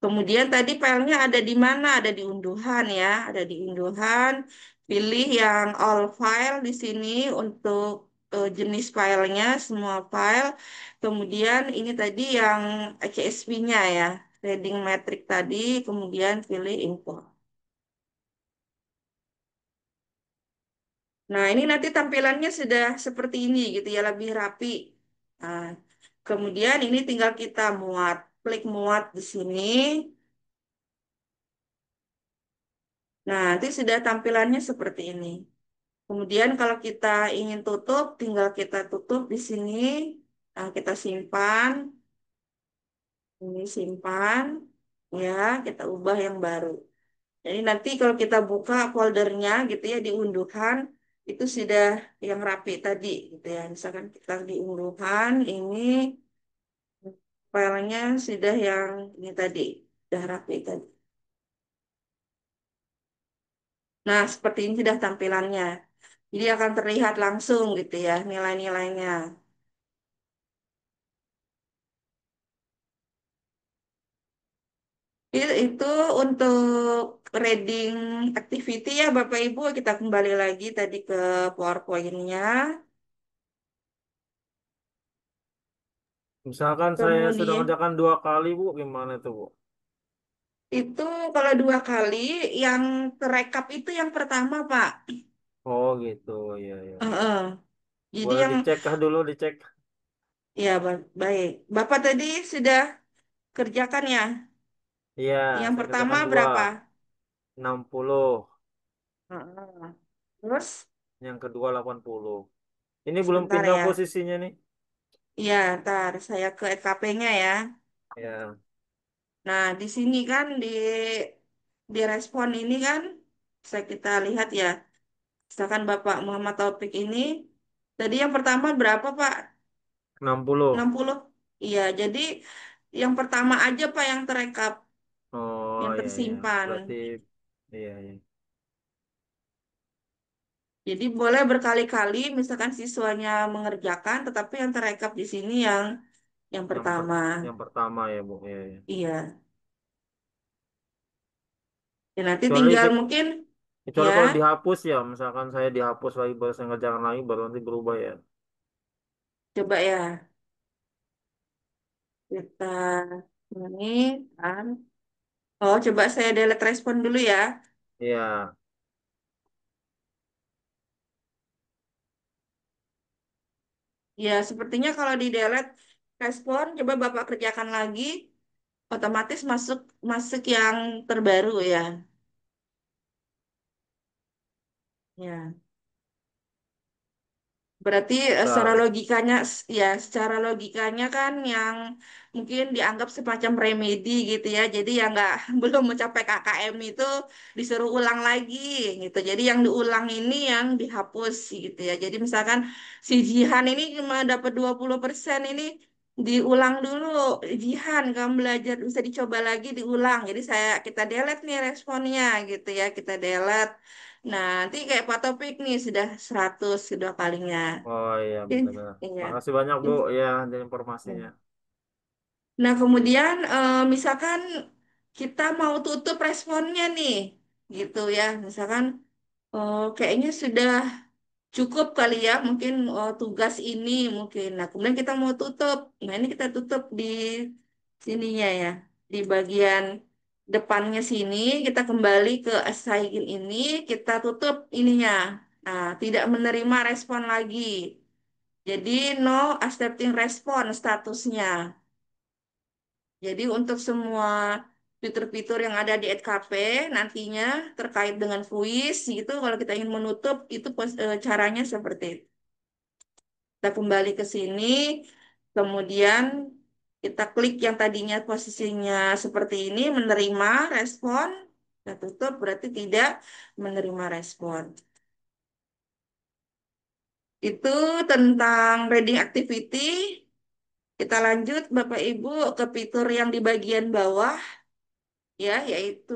kemudian tadi filenya ada di mana? Ada di unduhan ya, ada di unduhan. Pilih yang all file di sini untuk jenis filenya, semua file. Kemudian ini tadi yang CSV-nya ya, reading metric tadi. Kemudian pilih import. Nah, ini nanti tampilannya sudah seperti ini gitu ya, lebih rapi. Nah, kemudian ini tinggal kita muat, klik muat di sini. Nah, nanti sudah tampilannya seperti ini. Kemudian kalau kita ingin tutup, tinggal kita tutup di sini. Nah, kita simpan, ini simpan, ya, kita ubah yang baru. Jadi nanti kalau kita buka foldernya gitu ya di unduhan, itu sudah yang rapi tadi gitu ya. Misalkan kita di unduhan, ini filenya sudah yang ini tadi, sudah rapi tadi. Nah, seperti ini sudah tampilannya. Jadi akan terlihat langsung gitu ya nilai-nilainya. Itu untuk reading activity ya Bapak Ibu. Kita kembali lagi tadi ke PowerPoint-nya. Misalkan saya sudah Kemudian ngerjakan 2 kali, Bu, gimana itu, Bu? itu kalau 2 kali, yang terekap itu yang pertama Pak. Oh gitu, iya, iya. Heeh. Jadi Boleh yang dicek kah dulu, dicek? ya baik. Bapak tadi sudah kerjakan ya. Iya, Yang saya pertama kerjakan dua, berapa? 60. Heeh. Terus Yang kedua 80. Ini belum sebentar pindah ya. posisinya nih. Iya, ntar saya ke EKP-nya ya. Ya, Nah, di sini kan di respon ini kan bisa kita lihat ya. Misalkan Bapak Muhammad Taufik ini tadi yang pertama berapa Pak? 60. 60. Iya, jadi yang pertama aja Pak yang terekap, Oh yang iya, iya. tersimpan. Berarti, iya, iya. Jadi boleh berkali-kali misalkan siswanya mengerjakan, tetapi yang terekap di sini yang Yang per, pertama. yang pertama ya, Bu. Iya, iya. Iya. Ya nanti Kecuali, tinggal mungkin kecuali ya kalau dihapus ya, misalkan saya dihapus lagi, baru saya ngerjakan lagi, baru nanti berubah ya. coba ya kita ini kan. Oh, coba saya delete respon dulu ya. Iya, Ya, sepertinya kalau di delete respon, coba Bapak kerjakan lagi, otomatis masuk masuk yang terbaru ya. Ya. Berarti secara bentar. logikanya, ya secara logikanya kan yang mungkin dianggap semacam remedi gitu ya. Jadi yang nggak belum mencapai KKM itu disuruh ulang lagi gitu. Jadi yang diulang ini yang dihapus gitu ya. Jadi misalkan si Jihan ini cuma dapat 20% ini diulang dulu. Jihan kamu belajar bisa dicoba lagi diulang. Jadi kita delete nih responnya gitu ya. Kita delete. Nah, nanti kayak Pak Topik nih sudah 100 kedua kalinya. Oh iya, Ih, benar-benar. iya. Makasih banyak, Bu, Ih. ya, dari informasinya. Nah, kemudian misalkan kita mau tutup responnya nih, gitu ya. Misalkan kayaknya sudah cukup kali ya, mungkin tugas ini mungkin. Nah, kemudian kita mau tutup. Nah, ini kita tutup di sininya ya, di bagian depannya sini. Kita kembali ke assign ini, kita tutup ininya. Nah, tidak menerima respon lagi. Jadi no accepting response statusnya. Jadi untuk semua fitur-fitur yang ada di EdCafe nantinya terkait dengan kuis itu kalau kita ingin menutup itu caranya seperti itu. Kita kembali ke sini, kemudian kita klik yang tadinya posisinya seperti ini menerima respon, kita tutup berarti tidak menerima respon. Itu tentang reading activity. Kita lanjut Bapak Ibu ke fitur yang di bagian bawah ya, yaitu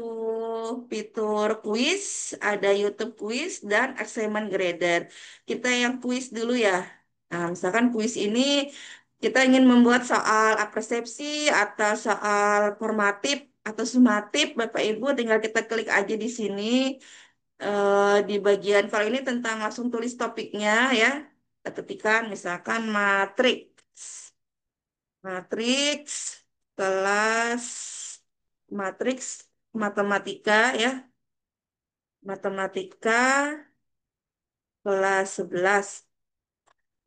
fitur quiz, ada YouTube quiz dan assignment grader. Kita yang quiz dulu ya. Nah, misalkan quiz ini kita ingin membuat soal persepsi atau soal formatif atau sumatif, Bapak Ibu tinggal kita klik aja di sini di bagian kalau ini tentang langsung tulis topiknya ya. Kita ketikkan misalkan matriks. Matriks kelas matriks matematika ya, matematika kelas 11.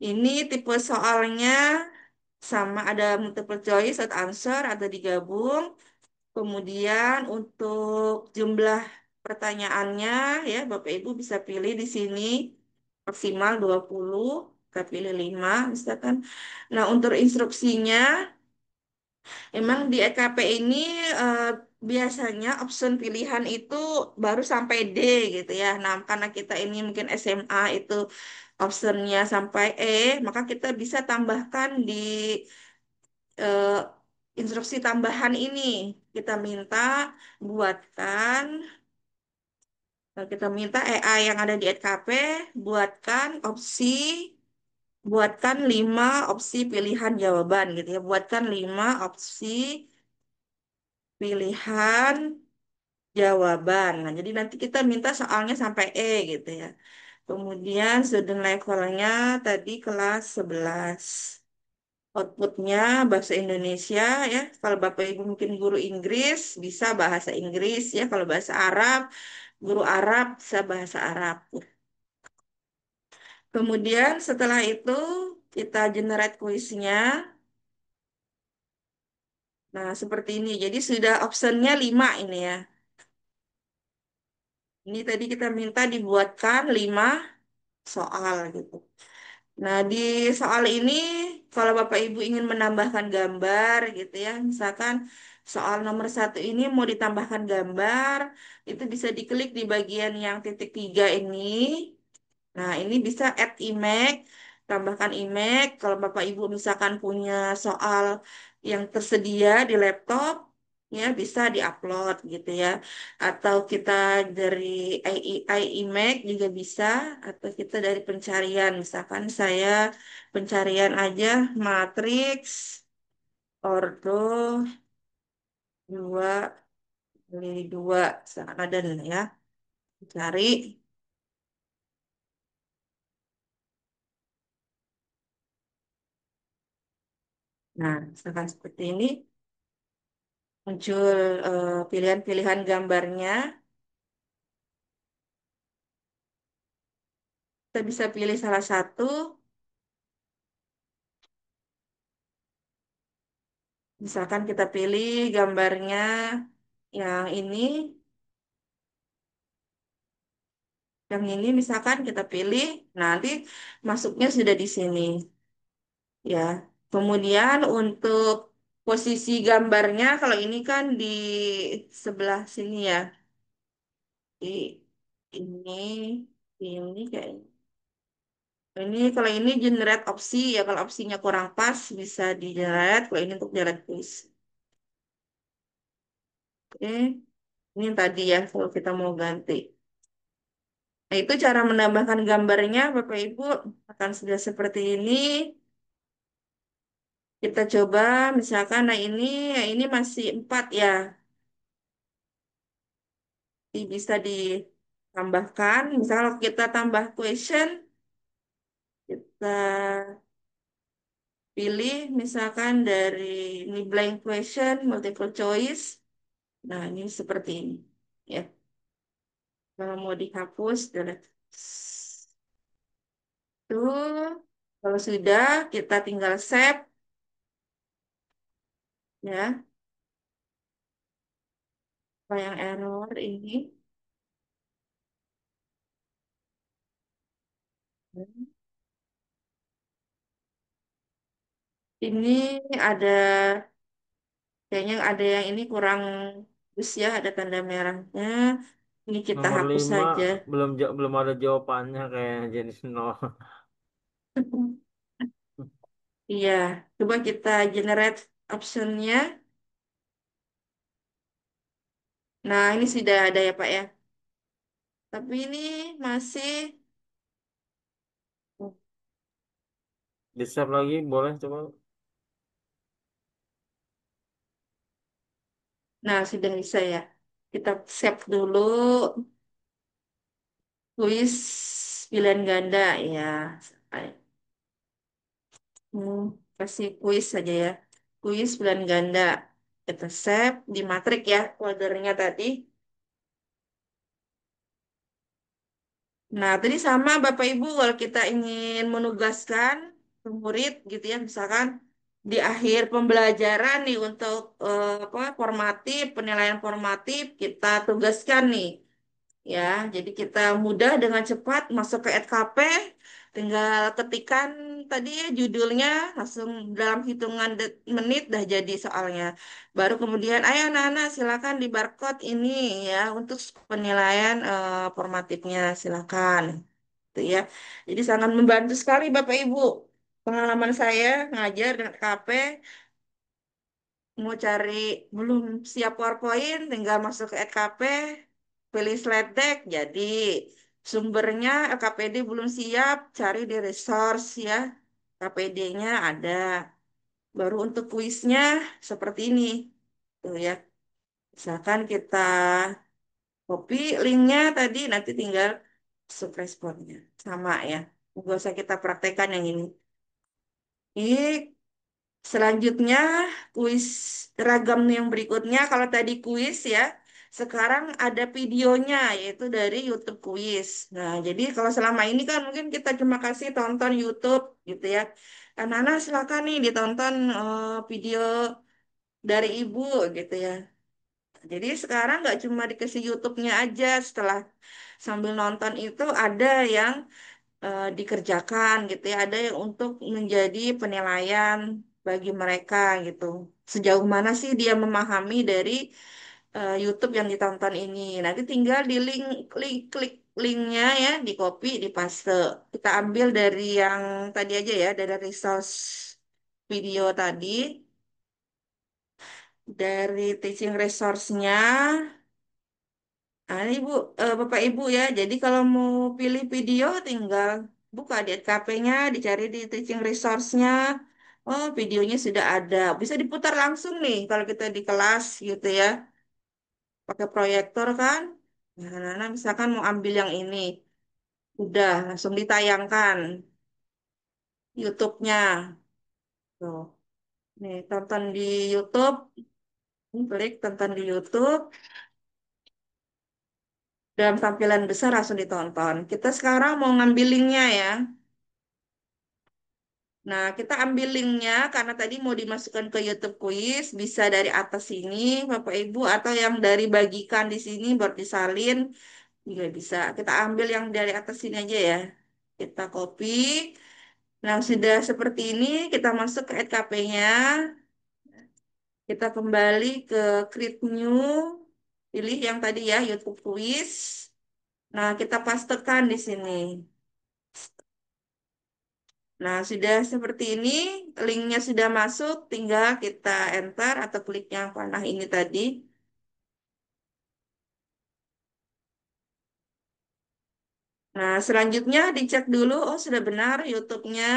Ini tipe soalnya sama ada multiple choice atau answer atau digabung. Kemudian untuk jumlah pertanyaannya ya Bapak Ibu bisa pilih di sini maksimal 20, kita pilih 5 misalkan. Nah, untuk instruksinya emang di EKP ini eh, biasanya option pilihan itu baru sampai D gitu ya. Nah, karena kita ini mungkin SMA itu optionnya sampai E, maka kita bisa tambahkan di eh, instruksi tambahan ini. Kita minta buatkan, kita minta EA yang ada di EKP, buatkan buatkan 5 opsi pilihan jawaban gitu ya. Buatkan 5 opsi pilihan jawaban. Nah, jadi nanti kita minta soalnya sampai E gitu ya. Kemudian student levelnya tadi kelas 11. Outputnya bahasa Indonesia ya. Kalau Bapak Ibu mungkin guru Inggris, bisa bahasa Inggris ya. Kalau bahasa Arab, guru Arab bisa bahasa Arab. Kemudian setelah itu kita generate kuisnya. Nah, seperti ini. Jadi sudah optionnya 5 ini ya. Ini tadi kita minta dibuatkan 5 soal gitu. Nah, di soal ini kalau Bapak Ibu ingin menambahkan gambar gitu ya, misalkan soal nomor 1 ini mau ditambahkan gambar, itu bisa diklik di bagian yang titik 3 ini. Nah, ini bisa add image, tambahkan image. Kalau Bapak Ibu misalkan punya soal yang tersedia di laptop, ya bisa diupload gitu ya. Atau kita dari AI image juga bisa, atau kita dari pencarian. Misalkan saya pencarian aja matriks ordo 2 kali 2, misalkan ada nih ya. Cari. Nah, misalkan seperti ini. Muncul pilihan-pilihan gambarnya. Kita bisa pilih salah satu. Misalkan kita pilih gambarnya yang ini. Yang ini misalkan kita pilih. Nanti masuknya sudah di sini. Ya. Kemudian untuk posisi gambarnya, kalau ini kan di sebelah sini ya. Di ini, ini kayaknya. Ini kalau ini generate opsi ya, kalau opsinya kurang pas bisa di generate. Kalau ini untuk generate quiz. Oke, ini yang tadi ya kalau kita mau ganti. Nah, itu cara menambahkan gambarnya Bapak Ibu akan sudah seperti ini. Kita coba misalkan nah ini masih 4 ya. Ini bisa ditambahkan. Misalnya kalau kita tambah question, kita pilih misalkan dari ini blank question, multiple choice. Nah, ini seperti ini. Ya, kalau mau dihapus, delete. Tuh, kalau sudah kita tinggal save ya. Apa yang error ini? Ini ada kayaknya ada yang ini kurang bagus ya, ada tanda merahnya. Ini kita Nomor hapus 5 saja. belum ada jawabannya kayak jenis nol. Iya, coba kita generate optionnya. Nah, ini sudah ada ya Pak ya. Tapi ini masih, Di save lagi boleh coba. nah sudah bisa ya. Kita save dulu kuis pilihan ganda ya. Hmm, kasih kuis saja ya. Kuis pilihan ganda. Kita save di matrik ya foldernya tadi. Nah, tadi sama Bapak Ibu kalau kita ingin menugaskan ke murid gitu ya, misalkan di akhir pembelajaran nih untuk apa formatif, penilaian formatif kita tugaskan nih. Ya, jadi kita mudah dengan cepat masuk ke RKP, tinggal ketikan tadi ya judulnya, langsung dalam hitungan menit dah jadi soalnya. Baru kemudian, ayo anak-anak silakan di barcode ini ya untuk penilaian formatifnya silakan. Gitu ya. Jadi sangat membantu sekali Bapak Ibu. Pengalaman saya ngajar dengan RKP, mau cari belum siap PowerPoint, tinggal masuk ke RKP, pilih slide deck, jadi sumbernya LKPD belum siap, cari di resource ya. KPD-nya ada. Baru untuk kuisnya seperti ini. Tuh ya. Misalkan kita copy linknya tadi, nanti tinggal subresponnya. Sama ya. Nggak usah kita praktekkan yang ini. Ini selanjutnya kuis ragam yang berikutnya. Kalau tadi kuis ya, sekarang ada videonya yaitu dari YouTube kuis. Nah, jadi kalau selama ini kan mungkin kita cuma kasih tonton YouTube gitu ya. Anak-anak silakan nih ditonton video dari ibu gitu ya. Jadi sekarang nggak cuma dikasih YouTube-nya aja, setelah sambil nonton itu ada yang dikerjakan gitu ya, ada yang untuk menjadi penilaian bagi mereka gitu. Sejauh mana sih dia memahami dari YouTube yang ditonton ini. Nanti tinggal di klik linknya ya, di copy, di paste. Kita ambil dari yang tadi aja ya, dari resource video tadi, dari teaching resource-nya. Nah, ini Ibu, Bapak Ibu ya. Jadi kalau mau pilih video tinggal buka di KP-nya, dicari di teaching resource-nya. Oh, videonya sudah ada. Bisa diputar langsung nih kalau kita di kelas gitu ya. Pakai proyektor kan. Nah, misalkan mau ambil yang ini. Udah langsung ditayangkan YouTube-nya. Tuh. Nih, tonton di YouTube. Klik tonton di YouTube. Dalam tampilan besar langsung ditonton. Kita sekarang mau ngambil linknya ya. Nah, kita ambil linknya karena tadi mau dimasukkan ke YouTube Quiz, bisa dari atas sini, Bapak Ibu, atau yang dari bagikan di sini buat disalin, juga bisa. Kita ambil yang dari atas sini aja ya. Kita copy. Nah, sudah seperti ini, kita masuk ke KP-nya. Kita kembali ke Create New, pilih yang tadi ya, YouTube Quiz. Nah, kita pastekan di sini. Nah, sudah seperti ini, linknya sudah masuk, tinggal kita enter atau klik yang panah ini tadi. Nah, selanjutnya dicek dulu, oh sudah benar YouTube-nya.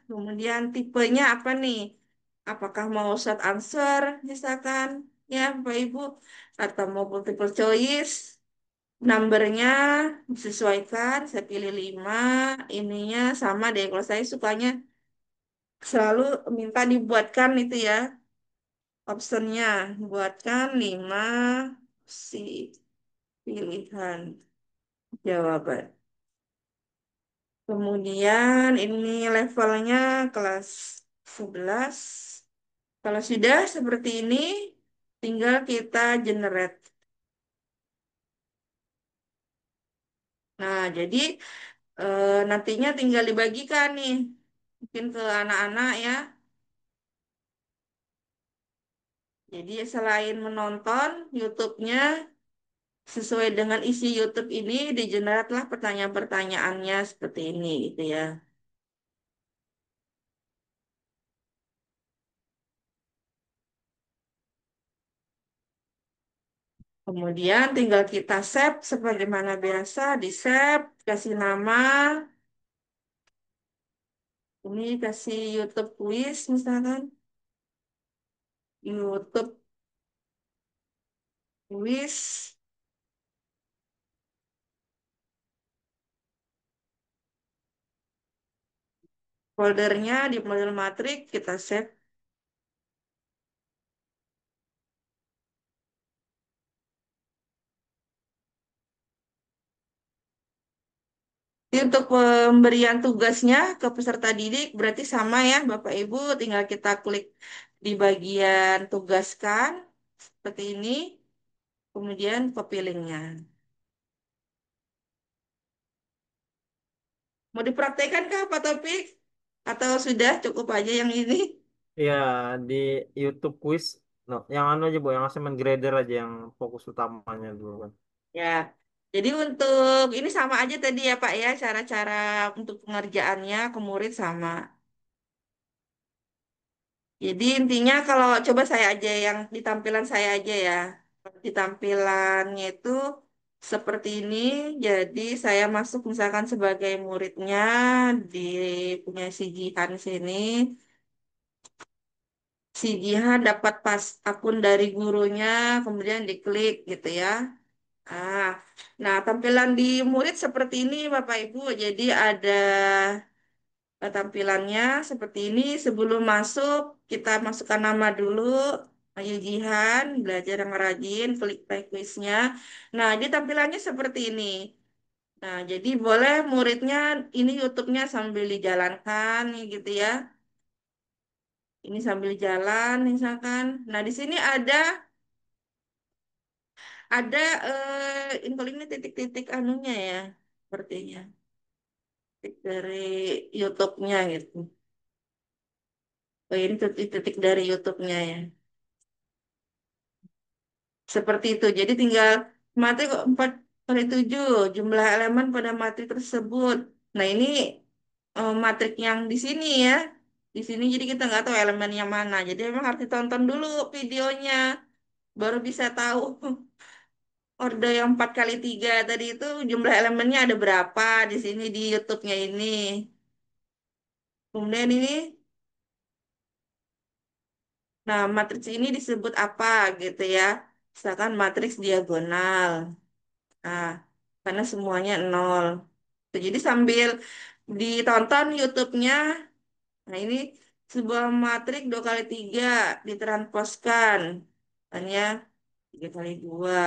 Kemudian tipenya apa nih? Apakah mau short answer, misalkan, ya Bapak Ibu, atau mau multiple choice. Numbernya disesuaikan, saya pilih 5, ininya sama deh, kalau saya sukanya selalu minta dibuatkan itu ya. Optionnya, buatkan 5 si pilihan jawaban. Kemudian ini levelnya kelas 11. Kalau sudah seperti ini, tinggal kita generate. Nah, jadi nantinya tinggal dibagikan nih, mungkin ke anak-anak ya. Jadi selain menonton YouTube-nya, sesuai dengan isi YouTube ini, digeneratlah pertanyaan-pertanyaannya seperti ini gitu ya. Kemudian tinggal kita save sebagaimana biasa, di save, kasih nama, ini kasih YouTube quiz misalkan, YouTube quiz, foldernya di model matriks kita save. Jadi untuk pemberian tugasnya ke peserta didik berarti sama ya Bapak Ibu, tinggal kita klik di bagian tugaskan seperti ini, kemudian copy linknya. Mau dipraktekkan kah Pak Topik? Atau sudah cukup aja yang ini? Ya, di YouTube quiz, no, yang anu aja Bu, yang assignment grader aja yang fokus utamanya dulu kan. Ya, jadi untuk ini sama aja tadi ya Pak ya, cara-cara untuk pengerjaannya ke murid sama. Jadi intinya kalau coba saya aja yang di tampilan saya aja ya. Di tampilannya itu seperti ini. Jadi saya masuk misalkan sebagai muridnya di punya si Jihan sini. si Jihan dapat pas akun dari gurunya, kemudian diklik gitu ya. Ah, nah tampilan di murid seperti ini Bapak Ibu. Jadi ada tampilannya seperti ini. Sebelum masuk, kita masukkan nama dulu. Ayu Jihan, belajar yang rajin, klik play quiznya. Nah, di tampilannya seperti ini. Nah, jadi boleh muridnya ini YouTube-nya sambil dijalankan gitu ya. Ini sambil jalan misalkan. Nah, di sini ada kalau ini titik-titik anunya ya, sepertinya. Titik dari YouTube-nya gitu. Oh, ini titik-titik dari YouTube-nya ya. Seperti itu. Jadi tinggal matrik 4 kali 7 jumlah elemen pada matrik tersebut. Nah, ini matrik yang di sini ya. Di sini jadi kita nggak tahu elemen yang mana. Jadi memang harus ditonton dulu videonya. Baru bisa tahu orde yang 4 kali 3 tadi itu jumlah elemennya ada berapa di sini di YouTube-nya ini. Kemudian ini, nah matriks ini disebut apa gitu ya. Misalkan matriks diagonal. Nah, karena semuanya nol. Jadi sambil ditonton YouTube-nya, nah ini sebuah matrik 2 kali 3 ditransposkan. Hanya 3 kali 2.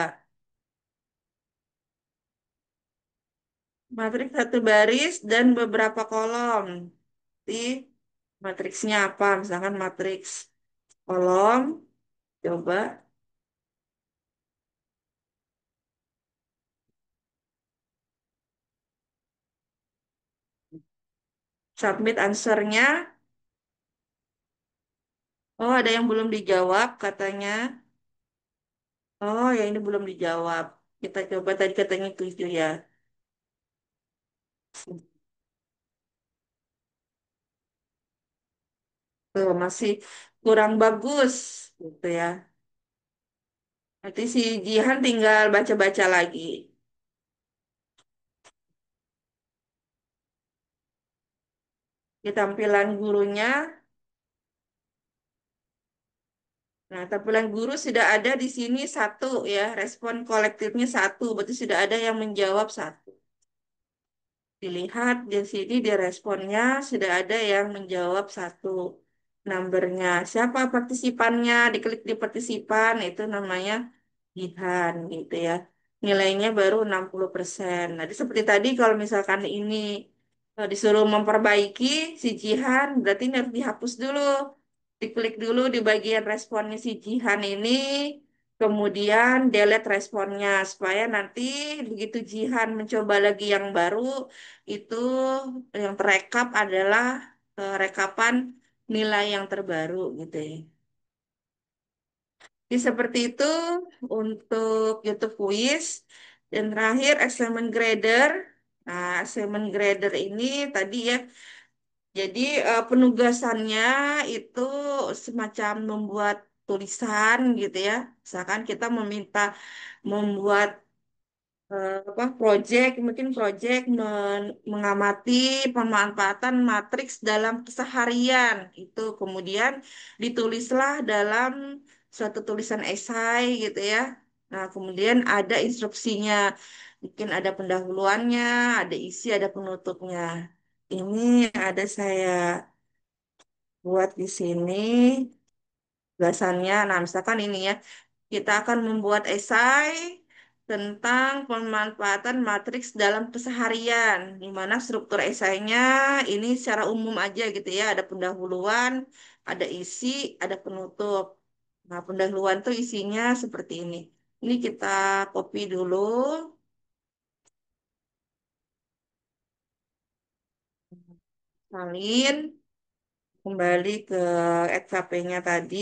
Matrik satu baris dan beberapa kolom. Di matriksnya apa? Misalkan matriks kolom, coba submit answernya. Oh, ada yang belum dijawab katanya. Oh, ya ini belum dijawab. Kita coba tadi katanya 7 ya. Tuh, masih kurang bagus gitu ya. Nanti si Jihan tinggal baca-baca lagi. Di tampilan gurunya. Nah, tampilan guru sudah ada di sini satu ya. Respon kolektifnya satu. Berarti sudah ada yang menjawab satu. Dilihat di sini di responnya sudah ada yang menjawab satu numbernya. Siapa partisipannya? Diklik di partisipan itu namanya Jihan gitu ya. Nilainya baru 60%. Nah, seperti tadi kalau misalkan ini disuruh memperbaiki si Jihan, berarti ini harus dihapus dulu. Diklik dulu di bagian responnya si Jihan ini, kemudian delete responnya supaya nanti begitu Jihan mencoba lagi yang baru, itu yang terekap adalah rekapan nilai yang terbaru gitu ya. Jadi seperti itu untuk YouTube Quiz. Dan terakhir assignment grader. Nah, assignment grader ini tadi ya, jadi penugasannya itu semacam membuat tulisan gitu ya. Misalkan kita meminta membuat apa project mungkin project mengamati pemanfaatan matriks dalam keseharian itu kemudian ditulislah dalam suatu tulisan esai gitu ya. Nah, kemudian ada instruksinya. Mungkin ada pendahuluannya, ada isi, ada penutupnya. Ini ada saya buat di sini ulasannya. Nah, misalkan ini ya, kita akan membuat esai tentang pemanfaatan matriks dalam keseharian, di mana struktur esainya ini secara umum aja gitu ya, ada pendahuluan, ada isi, ada penutup. Nah, pendahuluan tuh isinya seperti ini. Ini kita copy dulu, salin, kembali ke SKP-nya tadi.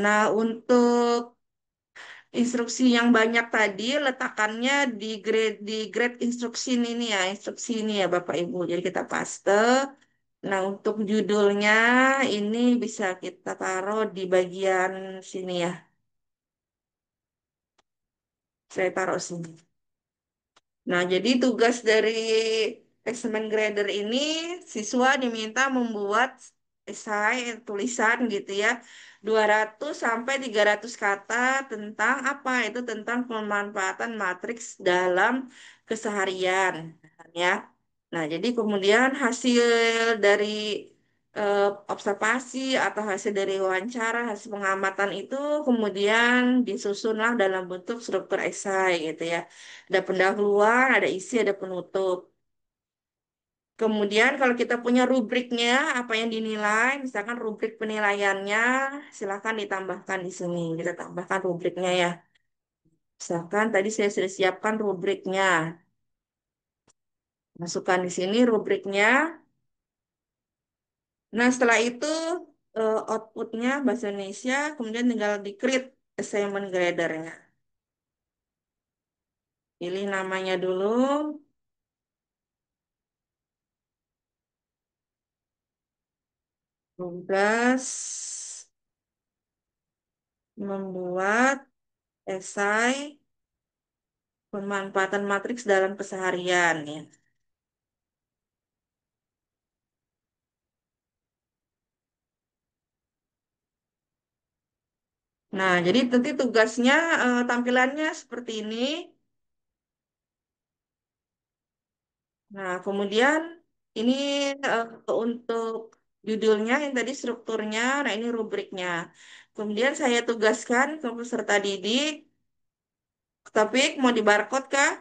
Nah, untuk instruksi yang banyak tadi letakkannya di grade instruksi ini ya, instruksi ini ya Bapak Ibu. Jadi kita paste. Nah, untuk judulnya ini bisa kita taruh di bagian sini ya. Saya taruh sini. Nah, jadi tugas dari assessment grader ini siswa diminta membuat esai, tulisan gitu ya. 200 sampai 300 kata tentang apa? Itu tentang pemanfaatan matriks dalam keseharian ya. Nah, jadi kemudian hasil dari eh, observasi atau hasil dari wawancara, hasil pengamatan itu kemudian disusunlah dalam bentuk struktur esai gitu ya. Ada pendahuluan, ada isi, ada penutup. Kemudian kalau kita punya rubriknya, apa yang dinilai, misalkan rubrik penilaiannya, silakan ditambahkan di sini. Kita tambahkan rubriknya ya. Misalkan tadi saya sudah siapkan rubriknya. Masukkan di sini rubriknya. Nah, setelah itu outputnya bahasa Indonesia, kemudian tinggal di-create assignment gradernya. Pilih namanya dulu, tugas membuat esai pemanfaatan matriks dalam keseharian ya. Nah, jadi nanti tugasnya tampilannya seperti ini. Nah, kemudian ini eh, untuk judulnya yang tadi strukturnya, nah ini rubriknya. Kemudian saya tugaskan ke peserta didik, topik mau di barcode kah?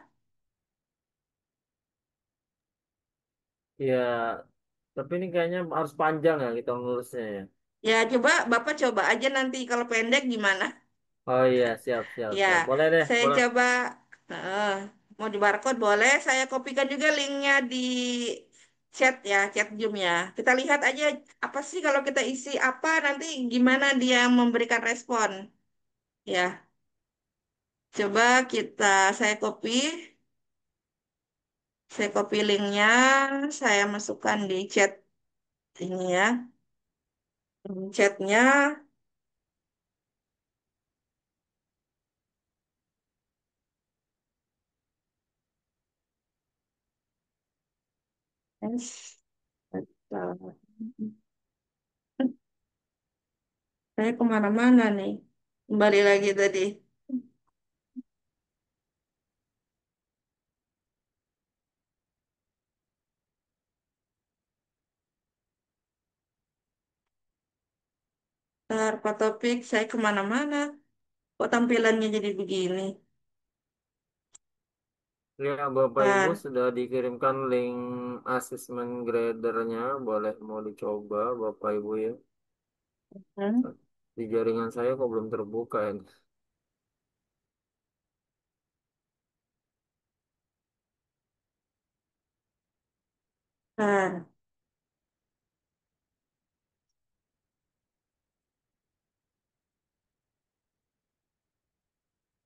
Ya, tapi ini kayaknya harus panjang ya kita nulisnya ya. Ya, coba Bapak coba aja nanti kalau pendek gimana? Oh iya, siap, siap, Ya, siap. Boleh deh, saya boleh. coba eh, mau di barcode boleh, saya kopikan juga linknya di chat ya, chat Zoom ya. Kita lihat aja apa sih kalau kita isi apa nanti gimana dia memberikan respon. Ya, coba kita saya copy linknya, saya masukkan di chat ini ya. Chatnya, yes. Saya kemana-mana nih. Kembali lagi tadi. Ntar, Pak Topik, saya kemana-mana. Kok tampilannya jadi begini? Ya, Bapak Ibu Ntar, sudah dikirimkan link asesmen gradernya. Boleh mau dicoba, Bapak Ibu ya. hmm, Di jaringan saya kok belum terbuka ya. ntar.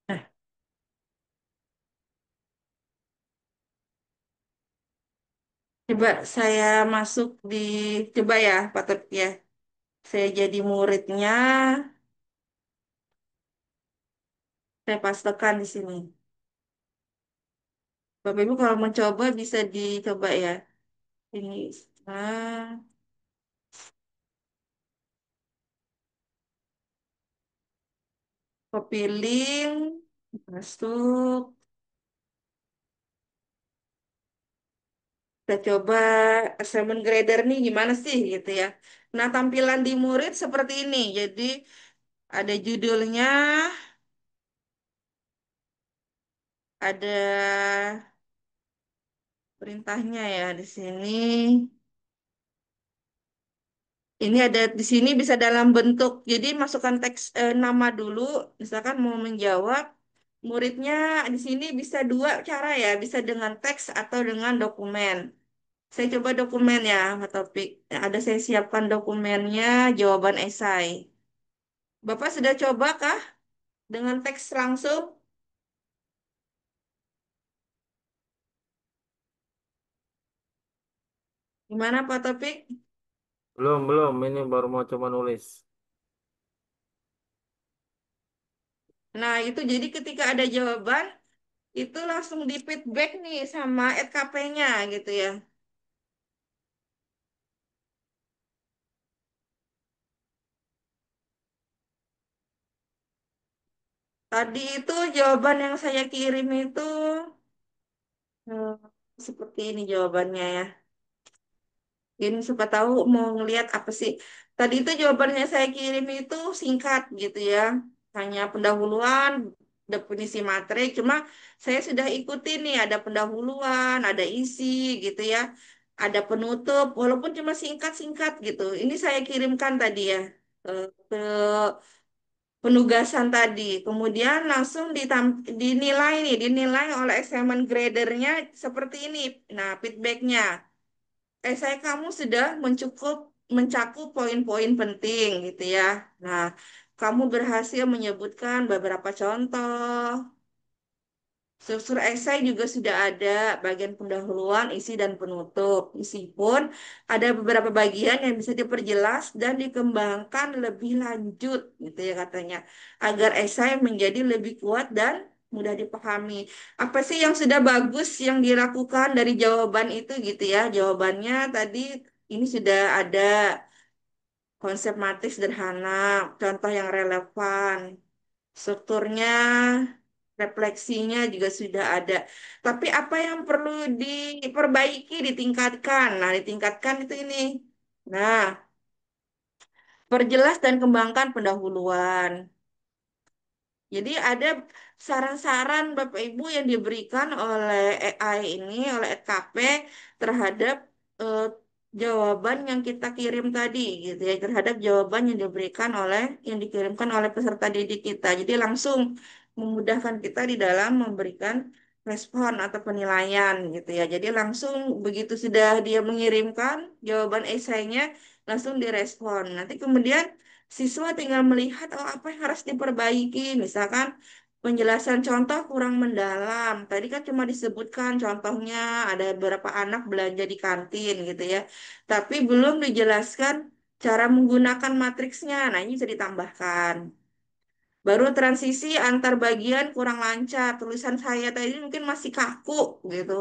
Nah, coba saya masuk di, coba ya, Pak Topik ya. Saya jadi muridnya, saya pastekan di sini. Bapak Ibu kalau mencoba bisa dicoba ya. Ini, nah, copy link, masuk. Kita coba assignment grader nih gimana sih gitu ya. Nah, tampilan di murid seperti ini. Jadi ada judulnya, ada perintahnya ya di sini. Ini ada di sini bisa dalam bentuk. Jadi masukkan teks nama dulu. Misalkan mau menjawab, muridnya di sini bisa dua cara ya, bisa dengan teks atau dengan dokumen. Saya coba dokumen ya, Pak Topik. Ada saya siapkan dokumennya, jawaban esai. Bapak sudah coba kah dengan teks langsung? Gimana Pak Topik? Belum, belum. Ini baru mau coba nulis. Nah, itu jadi ketika ada jawaban, itu langsung di feedback nih sama RKP-nya gitu ya. Tadi itu jawaban yang saya kirim itu eh, seperti ini jawabannya ya. Ini siapa tahu mau ngelihat apa sih. Tadi itu jawabannya saya kirim itu singkat gitu ya. Hanya pendahuluan, definisi materi. Cuma saya sudah ikuti nih, ada pendahuluan, ada isi gitu ya. Ada penutup, walaupun cuma singkat-singkat gitu. Ini saya kirimkan tadi ya ke penugasan tadi. Kemudian langsung dinilai nih, dinilai oleh assignment gradernya seperti ini. Nah, feedbacknya. Esai kamu sudah mencakup poin-poin penting gitu ya. Nah, kamu berhasil menyebutkan beberapa contoh. Struktur esai juga sudah ada bagian pendahuluan, isi, dan penutup. Meskipun ada beberapa bagian yang bisa diperjelas dan dikembangkan lebih lanjut, gitu ya katanya, agar esai menjadi lebih kuat dan mudah dipahami. Apa sih yang sudah bagus yang dilakukan dari jawaban itu, gitu ya? Jawabannya tadi ini sudah ada konsep matik sederhana, contoh yang relevan. Strukturnya, refleksinya juga sudah ada. Tapi apa yang perlu diperbaiki, ditingkatkan? Nah, ditingkatkan itu ini. Nah, perjelas dan kembangkan pendahuluan. Jadi ada saran-saran Bapak Ibu yang diberikan oleh AI ini, oleh EKP terhadap eh, jawaban yang kita kirim tadi, gitu ya, terhadap jawaban yang diberikan oleh yang dikirimkan oleh peserta didik kita. Jadi langsung memudahkan kita di dalam memberikan respon atau penilaian, gitu ya. Jadi langsung begitu sudah dia mengirimkan jawaban esainya, langsung direspon. Nanti kemudian siswa tinggal melihat oh apa yang harus diperbaiki. Misalkan penjelasan contoh kurang mendalam. Tadi kan cuma disebutkan contohnya ada beberapa anak belanja di kantin gitu ya. Tapi belum dijelaskan cara menggunakan matriksnya. Nah, ini bisa ditambahkan. Baru transisi antar bagian kurang lancar. Tulisan saya tadi mungkin masih kaku gitu.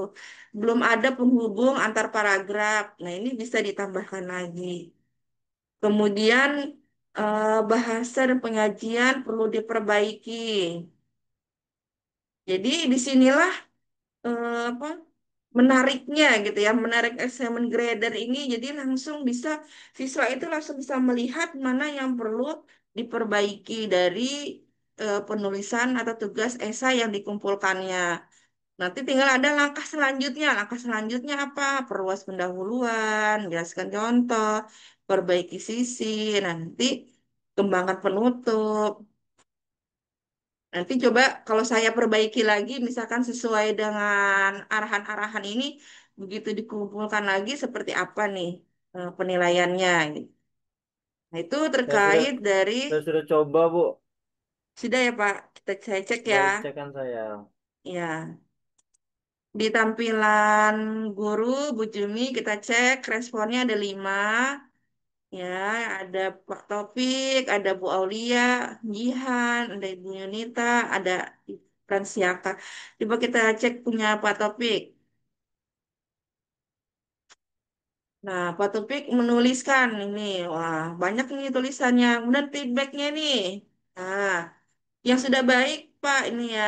Belum ada penghubung antar paragraf. Nah, ini bisa ditambahkan lagi. Kemudian bahasa dan penyajian perlu diperbaiki. Jadi disinilah apa menariknya gitu ya, menarik assignment grader ini. Jadi langsung bisa siswa itu langsung bisa melihat mana yang perlu diperbaiki dari penulisan atau tugas esai yang dikumpulkannya. Nanti tinggal ada langkah selanjutnya. Langkah selanjutnya apa? Perluas pendahuluan, jelaskan contoh, perbaiki sisi, nanti kembangkan penutup. Nanti coba kalau saya perbaiki lagi, misalkan sesuai dengan arahan-arahan ini, begitu dikumpulkan lagi seperti apa nih penilaiannya. Nah, itu Saya sudah terkait dari, saya sudah coba, Bu. sudah ya Pak, saya cek ya. Baik, cekan saya. Ya, di tampilan guru, Bu Jumi, kita cek responnya ada 5. Ya, ada Pak Taufik, ada Bu Aulia, Jihan, ada Ibu Yunita, ada Pransiaka. Coba kita cek punya Pak Taufik. Nah, Pak Taufik menuliskan ini. Wah, banyak nih tulisannya. Kemudian feedbacknya nih. Nah, yang sudah baik, Pak, ini ya.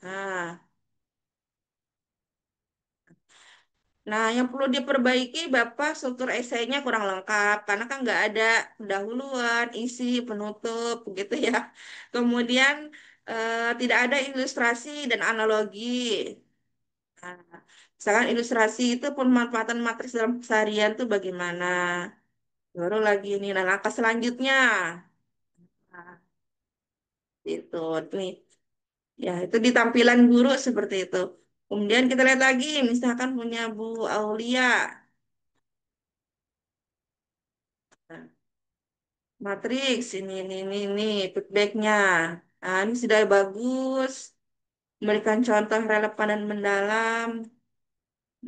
Nah, Nah, yang perlu diperbaiki, Bapak, struktur esainya kurang lengkap karena kan nggak ada pendahuluan, isi, penutup, gitu ya. Kemudian tidak ada ilustrasi dan analogi. Nah, misalkan ilustrasi itu pemanfaatan matriks dalam keseharian itu bagaimana? Baru lagi nih, nah langkah selanjutnya. Nah, itu nih, ya itu di tampilan guru seperti itu. Kemudian kita lihat lagi, misalkan punya Bu Aulia. Nah, matriks ini feedbacknya. Nah, ini sudah bagus. Memberikan contoh relevan dan mendalam.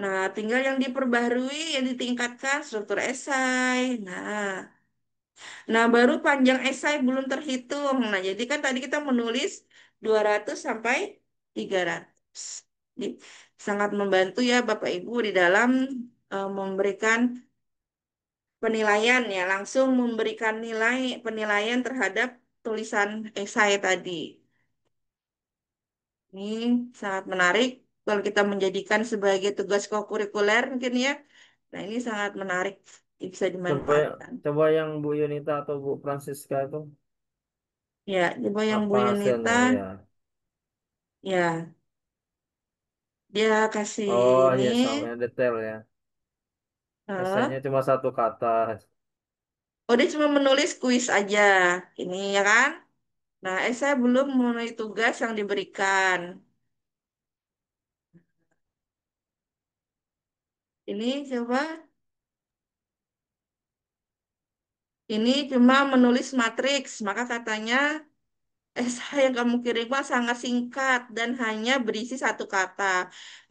Nah, tinggal yang diperbarui, yang ditingkatkan struktur esai. Nah, baru panjang esai belum terhitung. Nah, jadi kan tadi kita menulis 200 sampai 300. Jadi, sangat membantu ya Bapak Ibu di dalam memberikan penilaian ya, langsung memberikan nilai penilaian terhadap tulisan esai tadi. Ini sangat menarik kalau kita menjadikan sebagai tugas kokurikuler mungkin ya. Nah, ini sangat menarik, bisa Coba dimanfaatkan. coba yang Bu Yunita atau Bu Francisca itu Ya, coba yang Bu apa Yunita, hasilnya ya? ya dia kasih Oh ini, ya sama detail ya. Esainya eh, cuma satu kata. oh dia cuma menulis kuis aja, ini ya kan? Nah, saya belum memenuhi tugas yang diberikan. Ini coba, ini cuma menulis matriks, maka katanya esai yang kamu kirim Pak, sangat singkat dan hanya berisi satu kata.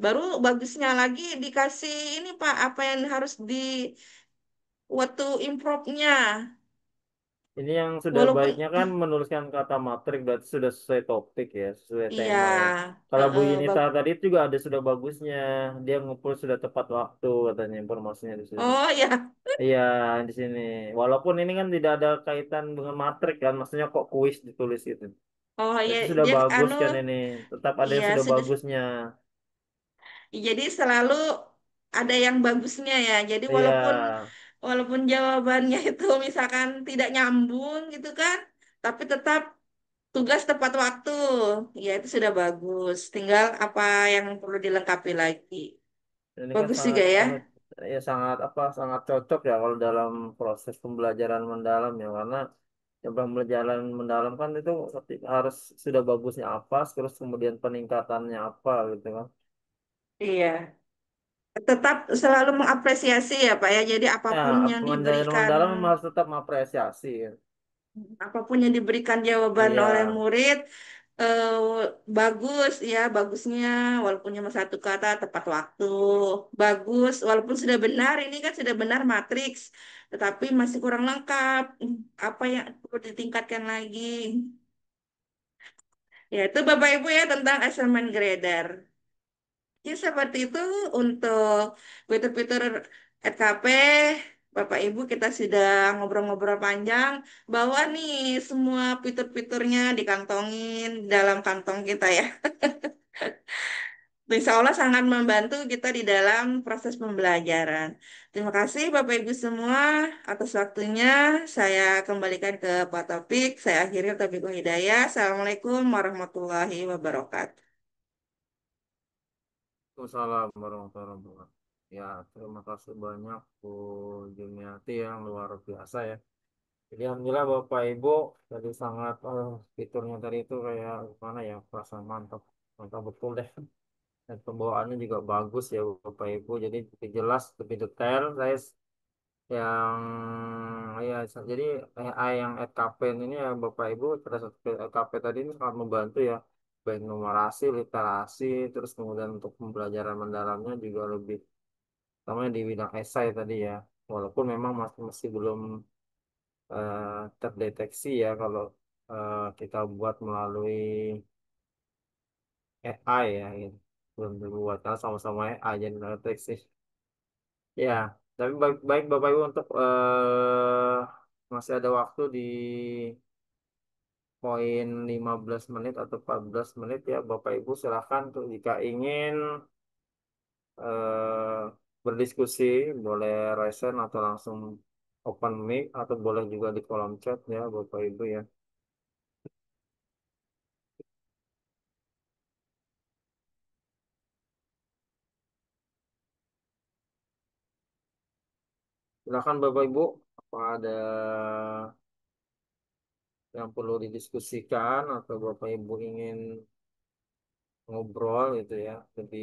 Baru bagusnya lagi dikasih ini Pak, apa yang harus di waktu improve-nya. Ini yang sudah Walaupun baiknya kan menuliskan kata matrik berarti sudah sesuai topik ya, sesuai iya, tema ya. Kalau Bu Yunita bag- tadi itu juga ada sudah bagusnya. Dia ngumpul sudah tepat waktu katanya informasinya di sini. oh ya, Iya, di sini. Walaupun ini kan tidak ada kaitan dengan matrik kan, maksudnya kok kuis ditulis itu. oh ya, Itu sudah dia bagus anu, kan ini. Tetap ada yang iya sudah sudah. bagusnya. Jadi selalu ada yang bagusnya ya. Jadi Iya, walaupun walaupun jawabannya itu misalkan tidak nyambung gitu kan, tapi tetap tugas tepat waktu. Ya itu sudah bagus. Tinggal apa yang perlu dilengkapi lagi. ini kan Bagus sangat juga ya. anu, ya sangat apa sangat cocok ya kalau dalam proses pembelajaran mendalam ya karena yang pembelajaran mendalam kan itu harus sudah bagusnya apa, terus kemudian peningkatannya apa gitu kan. Iya. Tetap selalu mengapresiasi ya Pak ya. Jadi Nah, apapun yang pembelajaran diberikan mendalam memang harus tetap mengapresiasi ya. apapun yang diberikan jawaban Iya, oleh murid eh, bagus ya, bagusnya walaupun cuma satu kata tepat waktu. Bagus walaupun sudah benar, ini kan sudah benar matriks, tetapi masih kurang lengkap. Apa yang perlu ditingkatkan lagi? Ya, itu Bapak Ibu ya tentang assignment grader. Ya, seperti itu untuk fitur-fitur RKP. Bapak Ibu kita sudah ngobrol-ngobrol panjang bahwa nih semua fitur-fiturnya dikantongin dalam kantong kita ya. Insya Allah sangat membantu kita di dalam proses pembelajaran. Terima kasih Bapak Ibu semua atas waktunya. Saya kembalikan ke Pak Topik. Saya akhiri Topik Hidayah. Assalamualaikum warahmatullahi wabarakatuh. Waalaikumsalam warahmatullahi wabarakatuh. Ya, terima kasih banyak Bu Juniati yang luar biasa ya. Jadi alhamdulillah Bapak Ibu tadi sangat fiturnya tadi itu kayak gimana ya, perasaan mantap, mantap betul deh. Dan pembawaannya juga bagus ya Bapak Ibu. Jadi lebih jelas, lebih detail. Yang ya jadi AI yang EdCapen ini ya Bapak Ibu pada saat EdCapen tadi ini sangat membantu ya baik numerasi, literasi, terus kemudian untuk pembelajaran mendalamnya juga lebih terutama di bidang esai tadi ya. Walaupun memang masih belum terdeteksi ya kalau kita buat melalui AI ya, gitu. Belum dibuat karena sama-sama AI jadi terdeteksi. Ya, tapi baik Bapak Ibu untuk masih ada waktu di poin 15 menit atau 14 menit ya Bapak Ibu silakan tuh jika ingin eh, berdiskusi boleh raise hand atau langsung open mic atau boleh juga di kolom chat ya Bapak Ibu ya. Silakan Bapak Ibu apa ada yang perlu didiskusikan atau Bapak Ibu ingin ngobrol gitu ya lebih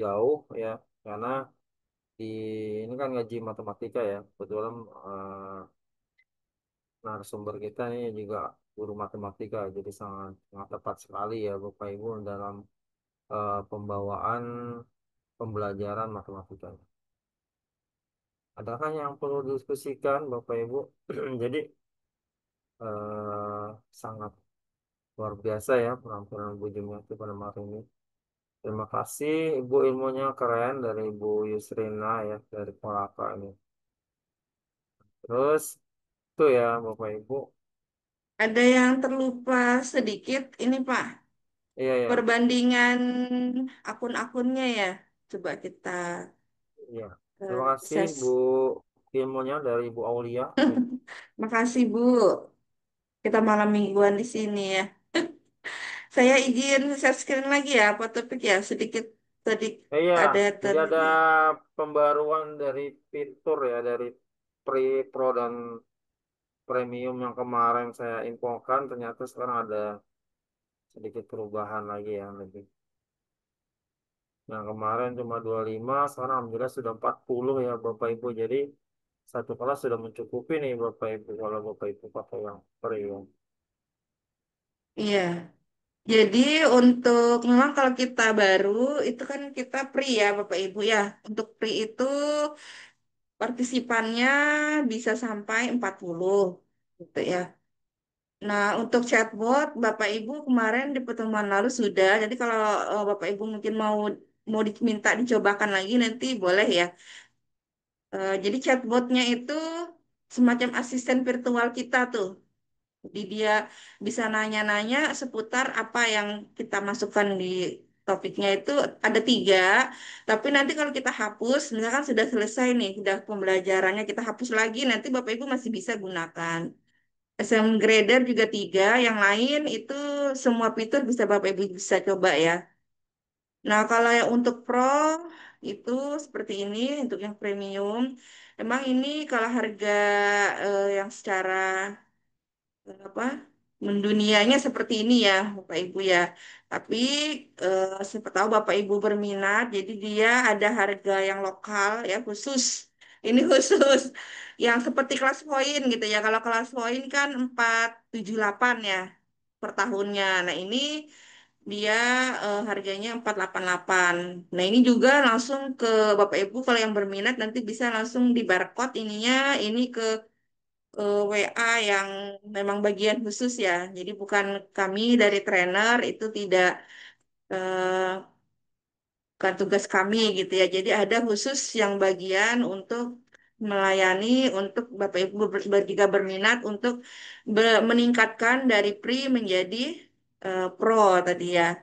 jauh ya karena di ini kan ngaji matematika ya kebetulan narasumber kita ini juga guru matematika jadi sangat sangat tepat sekali ya Bapak Ibu dalam pembawaan pembelajaran matematika. Adakah yang perlu didiskusikan Bapak Ibu? Jadi sangat luar biasa ya penampilan Bu Jumiati pada malam ini. Terima kasih Ibu ilmunya keren dari Ibu Yusrina ya dari Polaka ini. Terus itu ya Bapak Ibu. Ada yang terlupa sedikit ini Pak. Iya, iya, perbandingan akun-akunnya ya. Coba kita iya. Terima kasih Bu ses. ilmunya dari Bu Aulia. Makasih Bu. Kita malam mingguan di sini ya. Saya izin share screen lagi ya, apa topik ya sedikit tadi Iya, ada jadi ada terjadi. pembaruan dari fitur ya dari Pre, Pro dan Premium yang kemarin saya infokan ternyata sekarang ada sedikit perubahan lagi ya lebih. Yang kemarin cuma 25, sekarang alhamdulillah sudah 40 ya Bapak Ibu. Jadi satu kelas sudah mencukupi nih Bapak Ibu kalau Bapak Ibu pakai yang Premium. Iya. Jadi untuk memang kalau kita baru itu kan kita pre ya Bapak Ibu ya. Untuk pre itu partisipannya bisa sampai 40 gitu ya. Nah, untuk chatbot Bapak Ibu kemarin di pertemuan lalu sudah. Jadi kalau Bapak Ibu mungkin mau diminta dicobakan lagi nanti boleh ya. Jadi chatbotnya itu semacam asisten virtual kita tuh. Jadi dia bisa nanya-nanya seputar apa yang kita masukkan di topiknya itu ada tiga. Tapi nanti kalau kita hapus, misalkan sudah selesai nih, sudah pembelajarannya kita hapus lagi, nanti Bapak Ibu masih bisa gunakan. SM Grader juga tiga, yang lain itu semua fitur bisa Bapak Ibu bisa coba ya. Nah, kalau yang untuk Pro itu seperti ini, untuk yang premium. Emang ini kalau harga yang secara apa mendunianya seperti ini ya Bapak Ibu ya. Tapi siapa tahu Bapak Ibu berminat, jadi dia ada harga yang lokal ya khusus. Ini khusus yang seperti kelas poin gitu ya. Kalau kelas poin kan 478 ya per tahunnya. Nah, ini dia harganya 488. Nah, ini juga langsung ke Bapak Ibu kalau yang berminat nanti bisa langsung di barcode ininya ini ke WA yang memang bagian khusus ya. Jadi bukan kami dari trainer itu tidak bukan tugas kami gitu ya. Jadi ada khusus yang bagian untuk melayani untuk Bapak Ibu jika berminat untuk meningkatkan dari pre menjadi pro tadi ya.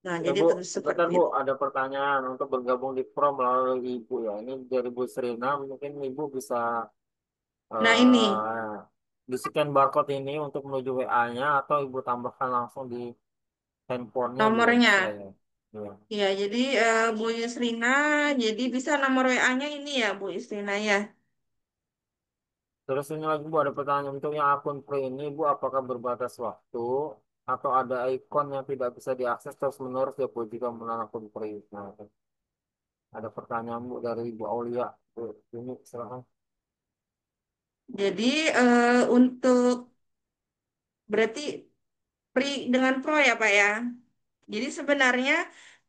Nah, Ya jadi Bu, terus bentar seperti Bu, itu. ada pertanyaan untuk bergabung di Pro melalui Ibu ya. Ini dari Bu Serina, mungkin Ibu bisa Nah, ini di-scan barcode ini untuk menuju WA-nya atau Ibu tambahkan langsung di handphonenya juga bisa nomornya. ya. Ya. Ya, jadi Bu Yusrina, jadi bisa nomor WA-nya ini ya Bu Yusrina ya. Terus ini lagi Bu ada pertanyaan untuk yang akun Pro ini Bu apakah berbatas waktu atau ada ikon yang tidak bisa diakses terus menerus ya Bu jika menggunakan akun Pro. Nah, ada pertanyaan Bu dari Ibu Aulia. Bu, ini silakan. Jadi untuk berarti pri dengan pro ya Pak ya. Jadi sebenarnya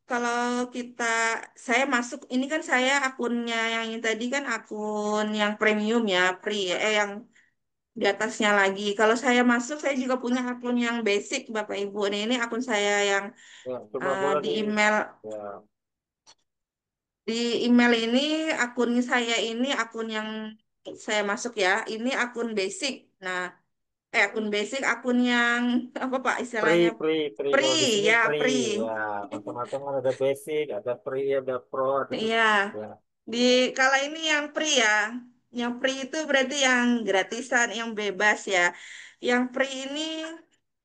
kalau kita saya masuk ini kan saya akunnya yang ini tadi kan akun yang premium ya, pri yang di atasnya lagi. Kalau saya masuk saya juga punya akun yang basic Bapak Ibu. Ini akun saya yang Ya, coba boleh di di email ya. di email ini akun saya ini akun yang saya masuk ya. Ini akun basic. Nah, akun basic, akun yang apa Pak istilahnya Free. free Kalau di sini ya free, free. ya macam-macam kan ada basic, ada free, ada pro, ada Iya, ya. di kalau ini yang free ya, yang free itu berarti yang gratisan, yang bebas ya. Yang free ini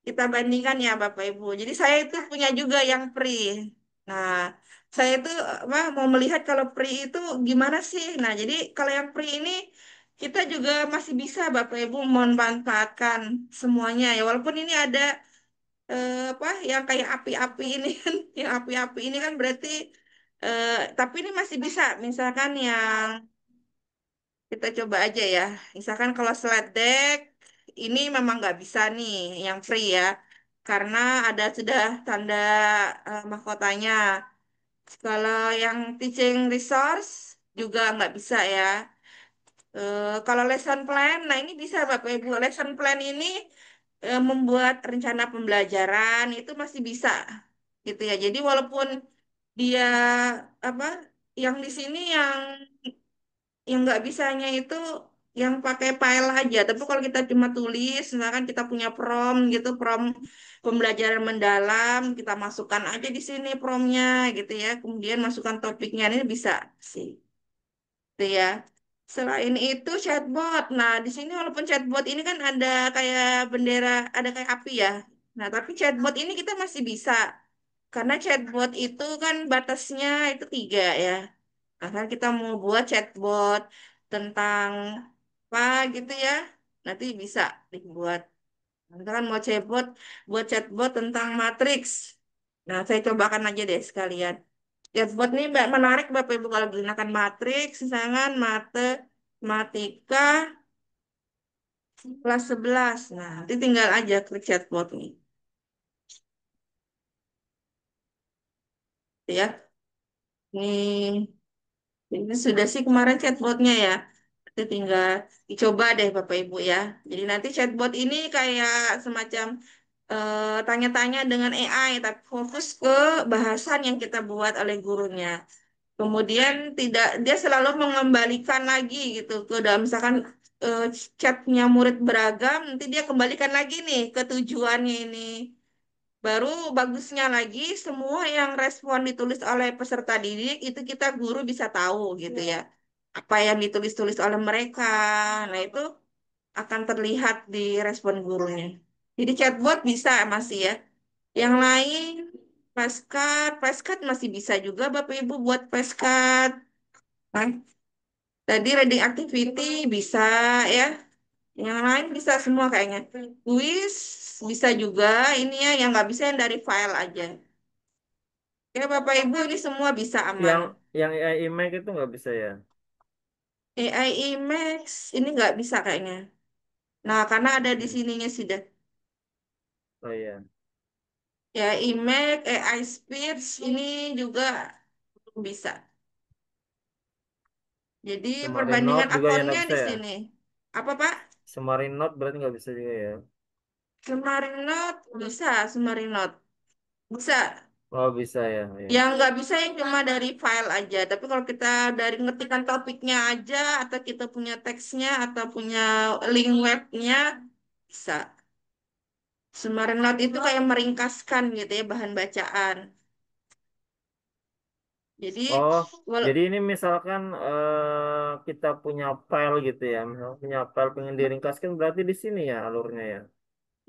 kita bandingkan ya Bapak Ibu. Jadi saya itu punya juga yang free. Nah, saya itu apa mau melihat kalau free itu gimana sih. Nah, jadi kalau yang free ini kita juga masih bisa Bapak Ibu memanfaatkan semuanya ya. Walaupun ini ada apa yang kayak api-api ini kan yang api-api ini kan berarti tapi ini masih bisa misalkan yang kita coba aja ya misalkan kalau slide deck ini memang nggak bisa nih yang free ya karena ada sudah tanda mahkotanya kalau yang teaching resource juga nggak bisa ya. Kalau lesson plan, nah ini bisa Bapak Ibu. Lesson plan ini membuat rencana pembelajaran itu masih bisa gitu ya. Jadi walaupun dia apa yang di sini yang nggak bisanya itu yang pakai file aja. Tapi kalau kita cuma tulis, misalkan kita punya prompt gitu, prompt pembelajaran mendalam, kita masukkan aja di sini promptnya gitu ya. Kemudian masukkan topiknya ini bisa sih, gitu ya. Selain itu chatbot. Nah, di sini walaupun chatbot ini kan ada kayak bendera, ada kayak api ya. Nah, tapi chatbot ini kita masih bisa. Karena chatbot itu kan batasnya itu 3 ya. Nah, kan kita mau buat chatbot tentang apa gitu ya, nanti bisa dibuat. Kita kan mau chatbot, buat chatbot tentang matriks. Nah, saya cobakan aja deh sekalian. Chatbot ini menarik Bapak Ibu kalau gunakan matriks, misalkan matematika kelas 11. Nah, nanti tinggal aja klik chatbot nih. Ya, ini ini sudah sih kemarin chatbotnya ya. Nanti tinggal dicoba deh Bapak Ibu ya. Jadi nanti chatbot ini kayak semacam tanya-tanya dengan AI, tapi fokus ke bahasan yang kita buat oleh gurunya. Kemudian tidak, dia selalu mengembalikan lagi gitu ke dalam misalkan eh, chatnya murid beragam, nanti dia kembalikan lagi nih ke tujuannya ini. Baru bagusnya lagi, semua yang respon ditulis oleh peserta didik itu kita guru bisa tahu gitu ya. Apa yang ditulis-tulis oleh mereka. Nah, itu akan terlihat di respon gurunya. Jadi chatbot bisa masih ya. Yang lain, Peskat masih bisa juga Bapak Ibu buat Peskat. Nah, tadi reading activity bisa ya. Yang lain bisa semua kayaknya. Quiz bisa juga. Ini ya yang nggak bisa yang dari file aja. Ya Bapak Ibu ini semua bisa aman. Yang AI Imac itu nggak bisa ya? AI Max ini nggak bisa kayaknya. Nah, karena ada di Hmm. sininya sudah. Oh iya. Ya, IMAX, AI Speech ini juga bisa. Jadi Semarin Note perbandingan juga yang akunnya nggak bisa di ya? sini. Apa Pak? Semarin Note berarti nggak bisa juga ya? Semarinot bisa, Semarinot bisa. Oh bisa ya, ya. Yang nggak bisa yang cuma dari file aja. Tapi kalau kita dari ngetikan topiknya aja, atau kita punya teksnya, atau punya link webnya, bisa. Semarinot itu kayak meringkaskan gitu ya bahan bacaan. Jadi, Oh, wal- jadi ini misalkan kita punya file gitu ya, misalkan punya file pengen diringkaskan berarti di sini ya alurnya ya.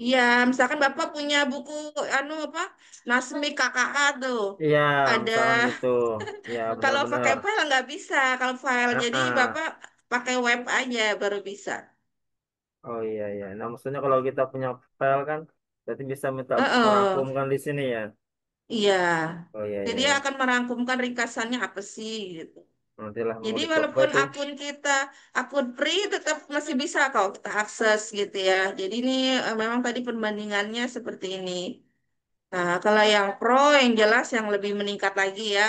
iya, misalkan Bapak punya buku anu apa? Nasmi KKA tuh. Iya, Ada misalkan gitu. Ya kalau pakai benar-benar. file nggak bisa. Kalau file Ah, jadi ah. Bapak pakai web aja baru bisa. Oh iya iya. Nah maksudnya kalau kita punya file kan, berarti bisa minta Heeh. merangkumkan di sini ya. Iya. Oh iya Jadi iya. dia Iya. akan merangkumkan ringkasannya apa sih gitu. Nantilah mau Jadi dicoba walaupun tuh. akun free tetap masih bisa kok kita akses gitu ya. Jadi ini memang tadi perbandingannya seperti ini. Nah, kalau yang pro yang jelas yang lebih meningkat lagi ya.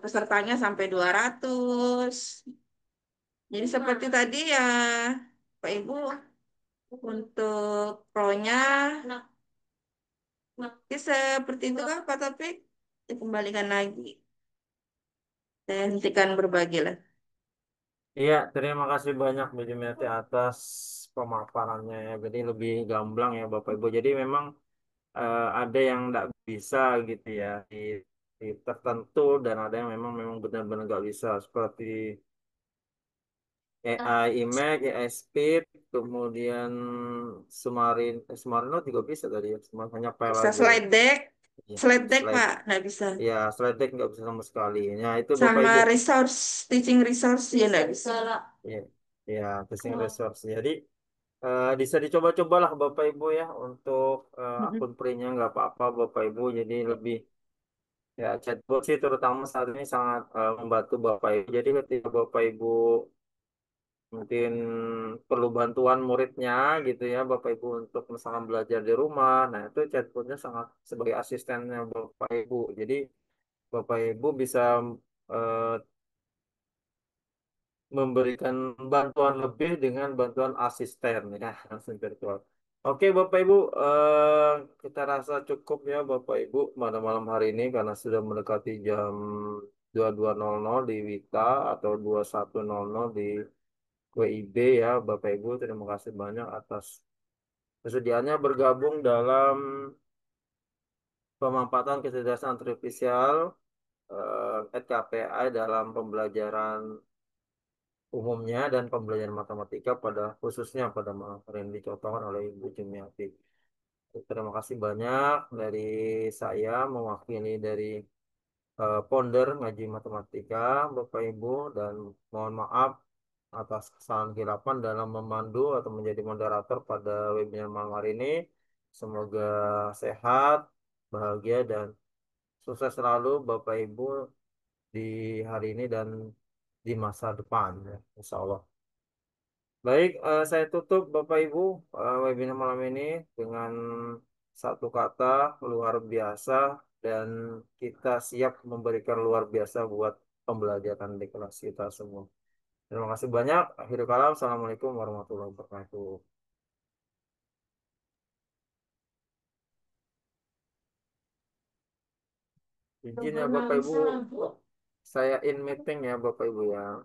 Pesertanya sampai 200. Jadi seperti tadi ya Pak Ibu untuk pro-nya ya seperti itu kan Pak Taufik. Dikembalikan lagi. Saya hentikan berbagi lah. Iya, terima kasih banyak Bu Jumiati atas pemaparannya ya. Jadi lebih gamblang ya Bapak Ibu. Jadi memang ada yang nggak bisa gitu ya di tertentu dan ada yang memang benar-benar nggak bisa seperti AI Image, AI Speed, kemudian Sumarino juga bisa tadi ya, cuma hanya file Bisa aja ya. slide deck. Iya, Slide deck slide. Pak, nggak bisa. Ya, slide deck nggak bisa sama sekali. Nah, itu Bapak Sama Ibu. teaching resource ya nggak bisa. Ya, ya, testing resource. Jadi bisa dicoba-cobalah Bapak Ibu ya untuk Mm-mm. akun free-nya nggak apa-apa Bapak Ibu. Jadi lebih ya chatbot sih terutama saat ini sangat membantu Bapak Ibu. Jadi ketika Bapak Ibu mungkin perlu bantuan muridnya gitu ya Bapak Ibu untuk misalkan belajar di rumah. Nah, itu chatbotnya sangat sebagai asistennya Bapak Ibu. Jadi Bapak Ibu bisa eh, memberikan bantuan lebih dengan bantuan asisten ya langsung virtual. Oke Bapak Ibu, kita rasa cukup ya Bapak Ibu pada malam hari ini karena sudah mendekati jam 22.00 di Wita atau 21.00 di WIB ya, Bapak Ibu. Terima kasih banyak atas kesediaannya bergabung dalam pemanfaatan kecerdasan artifisial KPI dalam pembelajaran umumnya dan pembelajaran matematika pada khususnya pada materi yang dicontohkan oleh Ibu Jumiati. Terima kasih banyak dari saya mewakili dari founder ngaji matematika Bapak Ibu, dan mohon maaf atas kesalahan kilapan dalam memandu atau menjadi moderator pada webinar malam hari ini. Semoga sehat, bahagia, dan sukses selalu Bapak Ibu di hari ini dan di masa depan ya, Insya Allah. Baik, saya tutup Bapak Ibu webinar malam ini dengan satu kata luar biasa, dan kita siap memberikan luar biasa buat pembelajaran di kelas kita semua. Terima kasih banyak. Akhirul kalam. Assalamualaikum warahmatullahi wabarakatuh. Izin ya Bapak Ibu, saya in meeting ya Bapak Ibu ya.